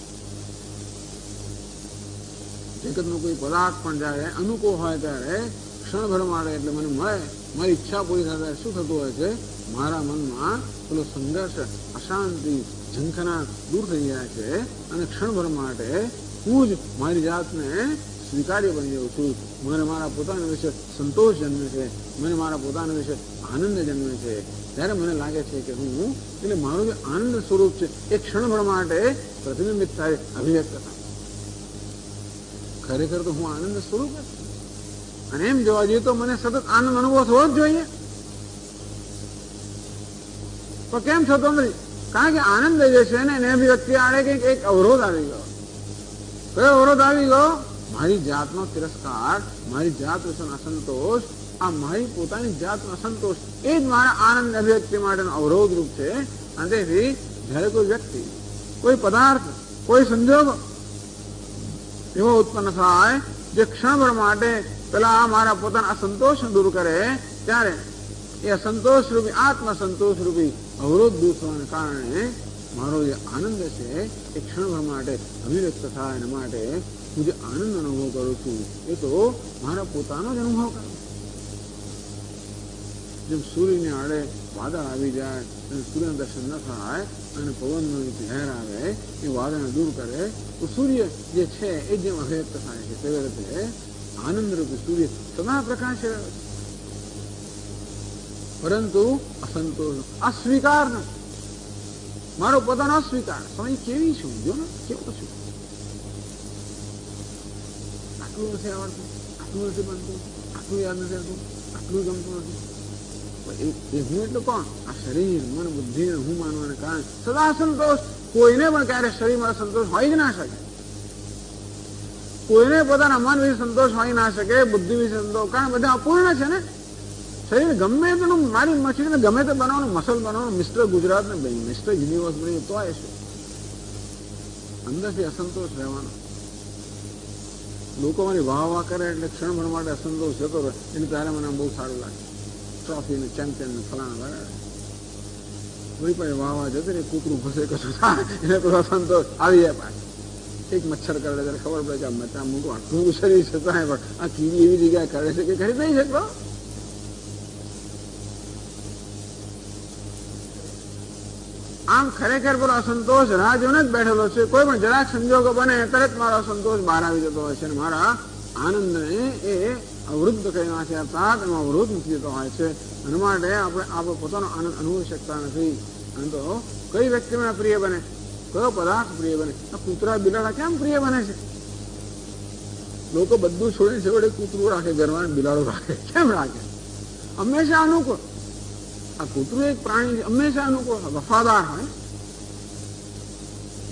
જગતનો કોઈ પદાર્થ પણ જ્યારે અનુકૂળ હોય ત્યારે ક્ષણભર માટે એટલે મને મળે, મારી ઈચ્છા પૂરી થાય ત્યારે શું થતું હોય છે? મારા મનમાં પેલો સંઘર્ષ, અશાંતિ, ઝંખના દૂર થઈ જાય છે. અને ક્ષણભર માટે હું જ મારી જાતને સ્વીકાર્ય બની જાઉં છું. મને મારા પોતાના વિશે સંતોષ જન્મે છે, મને મારા પોતાના વિશે આનંદ જન્મે છે. ત્યારે મને લાગે છે કે હું એટલે મારું જે આનંદ સ્વરૂપ છે એ ક્ષણભર માટે પ્રતિબિંબિત થાય, અભિવ્યક્ત થાય. ખરેખર તો હું આનંદ સ્વરૂપ જ છું. અને એમ જોવા જઈએ તો મને સતત આનંદ અનુભવ થવો જ જોઈએ. તો કેમ થતો નથી? કારણ કે આનંદ જે છે ને એને અભિવ્યક્તિ આડે કંઈક એક અવરોધ આવી ગયો. કયો અવરોધ આવી ગયો? મારી જાતનો તિરસ્કાર, મારી જાત વિશેનો અસંતોષ. આ મારી પોતાની જાતનો અસંતોષ એ જ મારા આનંદ અભિવ્યક્તિ માટેનો અવરોધ રૂપ છે. અને તેથી જયારે કોઈ વ્યક્તિ, કોઈ પદાર્થ, કોઈ સંજોગ એવો ઉત્પન્ન થાય જે ક્ષણભર માટે પેલા મારા પોતાના અસંતોષ દૂર કરે, ત્યારે એ અસંતોષ રૂપી, આત્મસંતોષ રૂપી અવરોધ દૂર થવાને કારણે મારો જે આનંદ છે એ ક્ષણભર માટે અભિવ્યક્ત થાય. એના માટે હું જે આનંદ અનુભવ કરું છું એ તો મારા પોતાનો જ અનુભવ કરું. જેમ સૂર્યને આડે વાદળ આવી જાય અને સૂર્યનું દર્શન ન થાય અને પવનનો લહેર આવે એ વાદળને દૂર કરે તો સૂર્ય જે છે એ જેમ અભિવ્યક્ત થાય છે તેવી રીતે આનંદરૂપી સૂર્ય સદા પ્રકાશ રહ્યો છે. પરંતુ અસંતોષ, અસ્વીકાર નથી. મારો પોતાનો અસ્વીકાર. સમય કેવી છું, જો ને કેવો છું. આટલું નથી આવડતું, આટલું નથી બનતું, આટલું યાદ નથી આવતું, આટલું ગમતું નથી. એ હું એટલે કોણ? આ શરીર, મન, બુદ્ધિ હું માનવાને કારણે સદા સંતોષ. કોઈને પણ ક્યારે શરીરમાં સંતોષ હોય જ ના શકે. કોઈને પોતાના મન વિશે સંતોષ હોય ના શકે, બુદ્ધિ વિશે સંતોષ, કારણ બધા અપૂર્ણ છે ને. શરીર ગમે તેનું, મારી મશીનને ગમે તે બનાવવાનું, મસલ બનાવવાનું, મિસ્ટર ગુજરાત ને મિસ્ટર યુનિવર્સ બની તો એ શું અંદરથી અસંતોષ રહેવાનો. લોકો મારી વાહ કરે એટલે ક્ષણભર માટે અસંતોષ જતો રહે એટલે ત્યારે મને બહુ સારું લાગે. ટ્રોફી ને ચેમ્પિયન ને ફલાણા વગાડે, વળી પાસે વાહ જતો ને કૂતરું ફસે કશું થાય એને તો અસંતોષ આવી જાય. પાછું એક મચ્છર કરે ત્યારે ખબર પડે કે આ મોટું આટલું શરીર છે પણ આ કીડી એવી જગ્યાએ કરે છે કે કરી નહીં શકતો. આમ ખરેખર પેલો અસંતોષ રાહ જોઈને જ બેઠેલો છે. કોઈ પણ જરાક સંજોગો બને તરત મારો અસંતોષ બહાર આવી જતો હોય છે અને મારા આનંદને એ અવરુદ્ધ કરી નાખે, અર્થાત એમાં અવરોધ મૂકી દેતો હોય છે. એના માટે આપણે પોતાનો આનંદ અનુભવી શકતા નથી. અને તો કઈ વ્યક્તિ મને પ્રિય બને, કયો પદાર્થ પ્રિય બને? આ કૂતરા બિલાડા કેમ પ્રિય બને છે? લોકો બધું છોડીને છેવટે કૂતરું રાખે, ઘરમાં બિલાડો રાખે. કેમ રાખે? હંમેશા અનુકૂળ. આ કૂતરું એક પ્રાણી હંમેશા અનુકૂળ, વફાદાર હોય.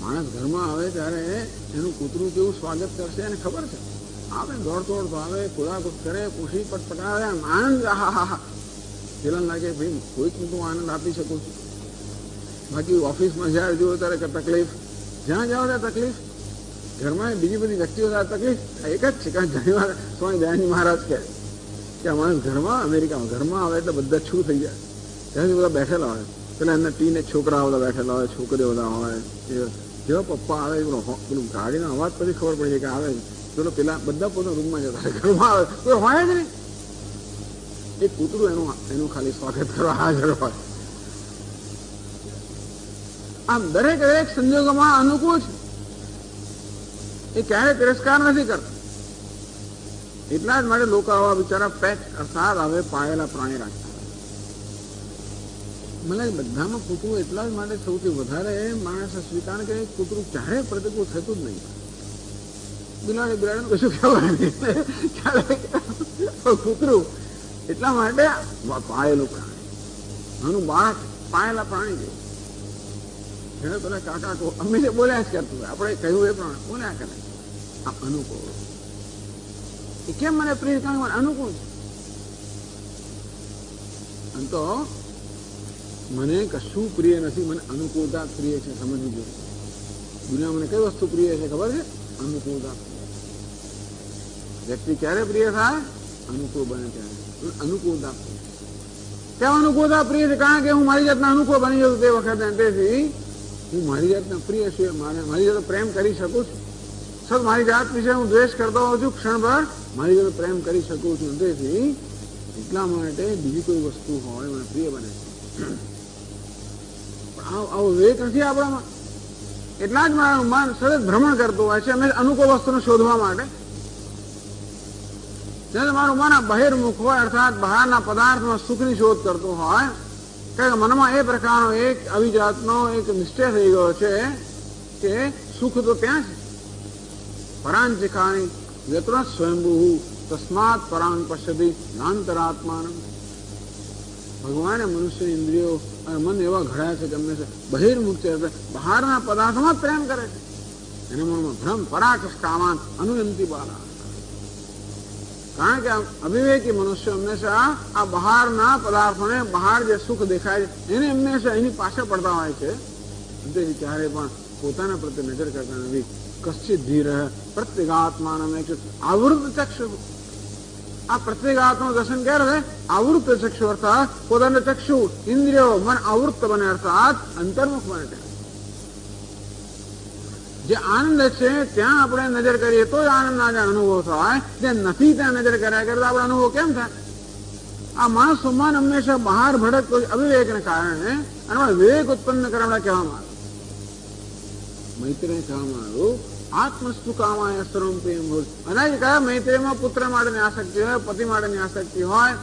માણસ ઘરમાં આવે ત્યારે એનું કૂતરું કેવું સ્વાગત કરશે એને ખબર છે. આવે દોડતોડ તો આવે, કુદાકુદ કરે, પૂછી પટપટાવે, આનંદ. હા પેલા લાગે ભાઈ કોઈક હું આનંદ આપી શકું છું. બાકી ઓફિસમાં જ્યારે જુઓ ત્યારે તકલીફ, જ્યાં જાઓ ત્યાં તકલીફ, ઘરમાં બીજી બધી વ્યક્તિઓ સાથે તકલીફ એક જ છે. કારણ ઘણી વાર સ્વામી દયાનંદ મહારાજ કહે કે આ માણસ ઘરમાં, અમેરિકામાં ઘરમાં આવે એટલે બધા છું થઈ જાય. ત્યાંથી બધા બેઠેલા હોય, પેલા એમના ટીને છોકરાઓ બધા બેઠેલા હોય, છોકરીઓ બધા હોય. જેવા પપ્પા આવે પેલું ગાડીનો અવાજ પછી ખબર પડી કે આવે પેલો પેલા બધા પોતાના રૂમમાં જતા હોય. ઘરમાં આવે કોઈ હોય જ નહીં. એક કૂતરું એનું ખાલી સ્વાગત કરવા હાજર હોય. આમ દરેક સંજોગોમાં અનુકૂળ છે. એ ક્યારેય તિરસ્કાર નથી કરતો. એટલા જ માટે લોકો આવા બિચારા પેટ અર્થાત હવે પાયેલા પ્રાણી રાખતા. મને બધામાં કૂતરું એટલા જ માટે સૌથી વધારે માણસ સ્વીકાર કે કૂતરું ક્યારેય પ્રતિકૂળ થતું જ નહીં. બિલાડી કશું કહેવાય નહીં. કૂતરું એટલા માટે પાયેલું પ્રાણી, નાનું બાળક પાયેલા પ્રાણી જેવું. એને પેલા કાકા અમે બોલ્યા જ કરતું હોય, આપણે કહ્યું એ પ્રમાણે બોલ્યા કરે. આ અનુકૂળ. એ કેમ મને પ્રિય? કારણ મને અનુકૂળ છે. આમ તો મને કશું પ્રિય નથી, મને અનુકૂળતા પ્રિય છે. સમજવું જોઈએ. દુનિયામાં મને કઈ વસ્તુ પ્રિય છે ખબર છે? અનુકૂળતા. વ્યક્તિ ક્યારે પ્રિય થાય? અનુકૂળ બને ત્યારે. અનુકૂળતા કેમ અનુકૂળતા પ્રિય છે? કારણ કે હું મારી જાતના અનુકૂળ બની જતું તે વખતે. તેથી હું મારી જાતના પ્રિય છું, મારી જાત પ્રેમ કરી શકું છું. સર મારી જાત વિશે હું દ્વેષ કરતો હોઉં છું, ક્ષણભર મારી જાત પ્રેમ કરી શકું છું. તેથી એટલા માટે બીજી કોઈ વસ્તુ હોય મને પ્રિય બને છે. આવો વિવેક નથી આપણામાં. એટલા જ મારું મન સતત ભ્રમણ કરતું હોય છે અમે અનુકૂળ વસ્તુને શોધવા માટે. જ્યારે તમારું મન બહિર્મુખ હોય, અર્થાત બહારના પદાર્થમાં સુખની શોધ કરતું હોય, કારણ કે મનમાં એ પ્રકારનો એક અવિજાતનો એક નિશ્ચય થઈ ગયો છે કે સુખ તો ત્યાં છે. પરાંચિકાની વ્યત્ર સ્વયંભૂ તસ્માત પરાંગ પશ્યતિ નાંતરાત્માન. ભગવાને મનુષ્ય ઇન્દ્રિયો અને મન એવા ઘડાયા છે કે હંમેશા બહિર્મુખ છે, બહારના પદાર્થમાં જ પ્રેમ કરે છે. એના મનમાં ભ્રમ પરાચસ કામાન અનુયંતી બાળા. કારણ કે અવિવેકી મનુષ્ય હંમેશા આ બહારના પદાર્થોને, બહાર જે સુખ દેખાય છે એને હંમેશા એની પાછળ પડતા હોય છે. તેથી ક્યારે પણ પોતાના પ્રત્યે નજર કરતા નથી. કશ્ચિત ધીર પ્રત્યેગાત્માન આવૃત ચક્ષુ. આ પ્રત્યેગાત્મા દર્શન ક્યારે છે? આવૃત ચક્ષુ, અર્થાત પોતાના ચક્ષુ ઇન્દ્રિયો મન આવૃત બને, અર્થાત અંતર્મુખ બને. જે આનંદ છે ત્યાં આપણે નજર કરીએ તો આનંદના જે અનુભવ થાય, જે નથી ત્યાં નજર કર્યા કરતા આપણે અનુભવ કેમ થાય? આ માણસ મન હંમેશા બહાર ભડક અવિવેકને કારણે અને વિવેક ઉત્પન્ન કરવા કહેવામાં આવે. મૈત્રી કહેવામાં આવ્યું આત્મસ્તુ કામાય સર્વં પ્રિયં ભૂત. અને કયા મૈત્રીમાં પુત્ર માટેની આસક્તિ હોય, પતિ માટેની આસક્તિ હોય,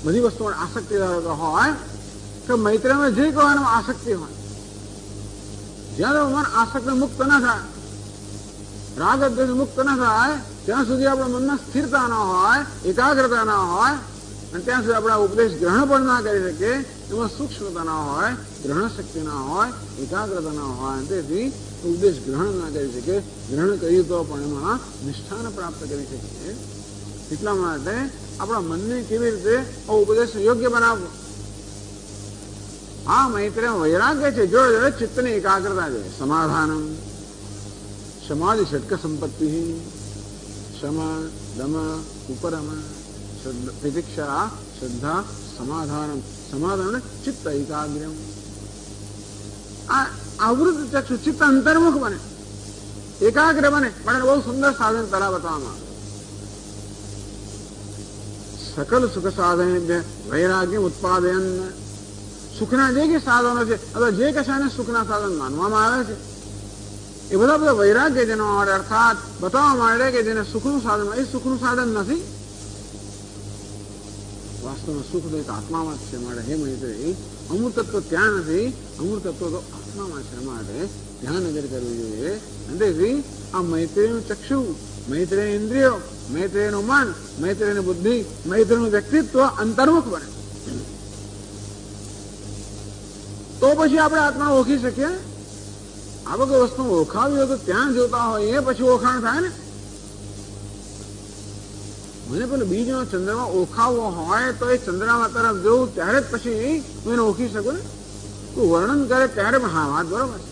બધી વસ્તુઓ આસક્તિ ધરાવતો હોય, તો મૈત્રીમાં જે કહેવાનું આસક્તિ હોય, જ્યારે મન આસક્તિ મુક્ત ન થાય, રાગ દ્વેષ મુક્ત ન થાય, ત્યાં સુધી આપણા મનમાં સ્થિરતા ન હોય, એકાગ્રતા ન હોય, અને ત્યાં સુધી આપણા ઉપદેશ ગ્રહણ પણ ના કરી શકીએ, એમાં સૂક્ષ્મતા ના હોય, ગ્રહણ શક્તિ ના હોય, એકાગ્રતા ના હોય, તેથી ઉપદેશ ગ્રહણ ના કરી શકીએ. ગ્રહણ કર્યું તો પણ એમાં નિષ્ઠાને પ્રાપ્ત કરી શકીએ. એટલા માટે આપણા મનને કેવી રીતે ઉપદેશ યોગ્ય બનાવવો? આ મૈત્રી વૈરાગ્ય છે, જોડે જોડે ચિત્તની એકાગ્રતા છે. સમાધાનમ સમાધિ ષટક સંપત્તિ શમ દમ ઉપરમ પ્રતીક્ષા શ્રદ્ધા સમાધાનમ. સમાધાન ચિત્ત એકાગ્રમ. આ આવૃત ચક્ષુ ચિત્ત અંતર્મુખ બને, એકાગ્ર બને. પણ બહુ સુંદર સાધન તરા બતાવવામાં આવે. સકલ સુખ સાધન વૈરાગ્ય ઉત્પાદન. સુખના જે કે સાધનો છે, અથવા જે કશાને સુખના સાધન માનવામાં આવે છે, એ બધા વૈરાગ્ય જેનો માટે, અર્થાત બતાવવા માટે કે જેને સુખનું સાધન, એ સુખનું સાધન નથી. વાસ્તવમાં સુખ તો એક આત્મામાં જ છે. માટે હે મૈત્રી, અમૃત તત્વ ત્યાં નથી, અમૃત તત્વ તો આત્મામાં છે. માટે ધ્યાન નજર કરવી જોઈએ. તેથી આ મૈત્રીનું ચક્ષુ, મૈત્રી ઇન્દ્રિયો, મૈત્રીનું મન, મૈત્રીની બુદ્ધિ, મૈત્રીનું વ્યક્તિત્વ અંતર્મુખ બને, તો પછી આપણે આત્મા ઓળખી શકીએ. આ બધી વસ્તુ ઓળખાવી હોય તો ત્યાં જોતા હોય, એ પછી ઓળખાણ થાય ને. મને પેલો બીજનો ચંદ્રમા ઓળખાવવો હોય તો એ ચંદ્રમા તરફ જોઉં ત્યારે જ પછી હું એને ઓળખી શકું ને. તું વર્ણન કરે ત્યારે પણ હા, વાત બરોબર છે.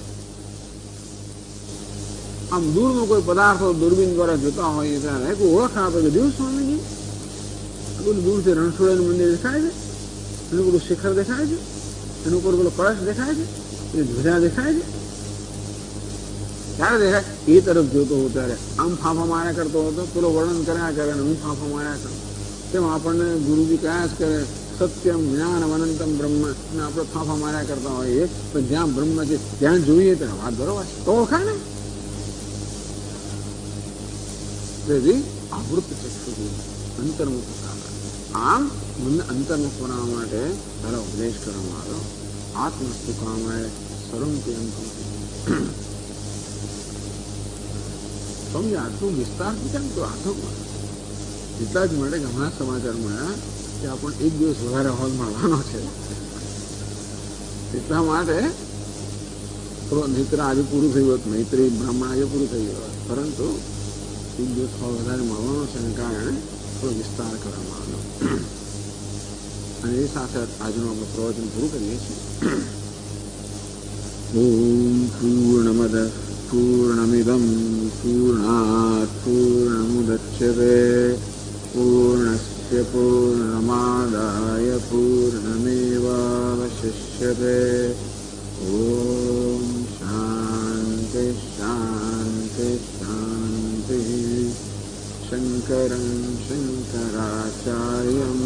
આમ દૂરનો કોઈ પદાર્થો દૂરબીન દ્વારા જોતા હોય ત્યારે ઓળખ આપે કે દેવ સ્વામીજી, બધું દૂરથી રણછોડનું મંદિર દેખાય છે, એનું પેલું શિખર દેખાય છે, એનું ઉપર પેલો કળશ દેખાય છે, એ ધ્વજા દેખાય છે. ત્યારે દેખાય એ તરફ જોતો હતો ત્યારે આમ ફાંફા માર્યા કરતો હતો. પેલો વર્ણન કર્યા કરે ને હું ફાંફા માર્યા કરું. તેમ આપણને ગુરુજી કયા જ કરે સત્યમ જ્ઞાન અનંતમ બ્રહ્મ, અને આપણે ફાંફા માર્યા કરતા હોઈએ. પણ જ્યાં બ્રહ્મ છે ત્યાં જોઈએ ત્યાં વાત બરોબર તો ઓળખાય ને. તેથી આવૃત ચક્ષુ અંતર્મુખ. આમ મને અંતર્મુખ બનાવવા માટે તારા ઉપદેશ કરવામાં આવ્યો. આત્મસ્તુ કામાય સર્વંતિ અંતમ. સમજે આટલું વિસ્તારથી કેમ તો આટલું એટલા જ માટે ઘણા સમાચાર મળ્યા કે આપણને એક દિવસ વધારે હોલ મળવાનો છે. એટલા માટે મિત્ર આજે પૂરું થયું હોત, મૈત્રી બ્રાહ્મણ આજે પૂરું થઈ ગયું હોત, પરંતુ એક દિવસ હોલ વધારે મળવાનો છે એને કારણે થોડો વિસ્તાર કરવામાં આવ્યો. અને એ સાથે આજનું આપણે પ્રવચન પૂરું કરીએ છીએ. ઓમ પૂર્ણમદ પૂર્ણમિદં પૂર્ણાત પૂર્ણમુદચ્યતે પૂર્ણસ્ય પૂર્ણમાદાય પૂર્ણમેવાવશિષ્યતે. ઓમ શાંતિ શાંતિ શાંતિ. શંકરં શંકરાચાર્યં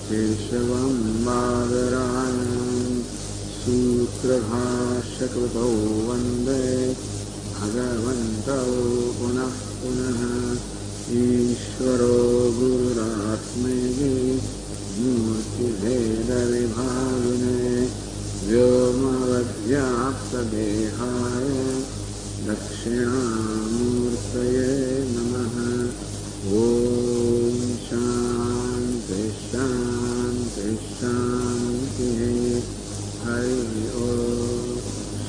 કેશવં બાદરાયણં सूत्रभाष्यकृतौ वन्दे भगवन्तौ पुनः पुनः ईश्वरो गुरुरात्मेति मूर्तिभेदविभागिने व्योमवद्व्याप्तदेहाय दक्षिणामूर्तये नमः। ॐ शान्ति शान्ति शान्तिः। हरिः ॐ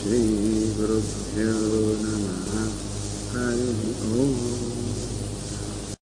श्रीगुरुभ्यो नमः। हरिः ॐ।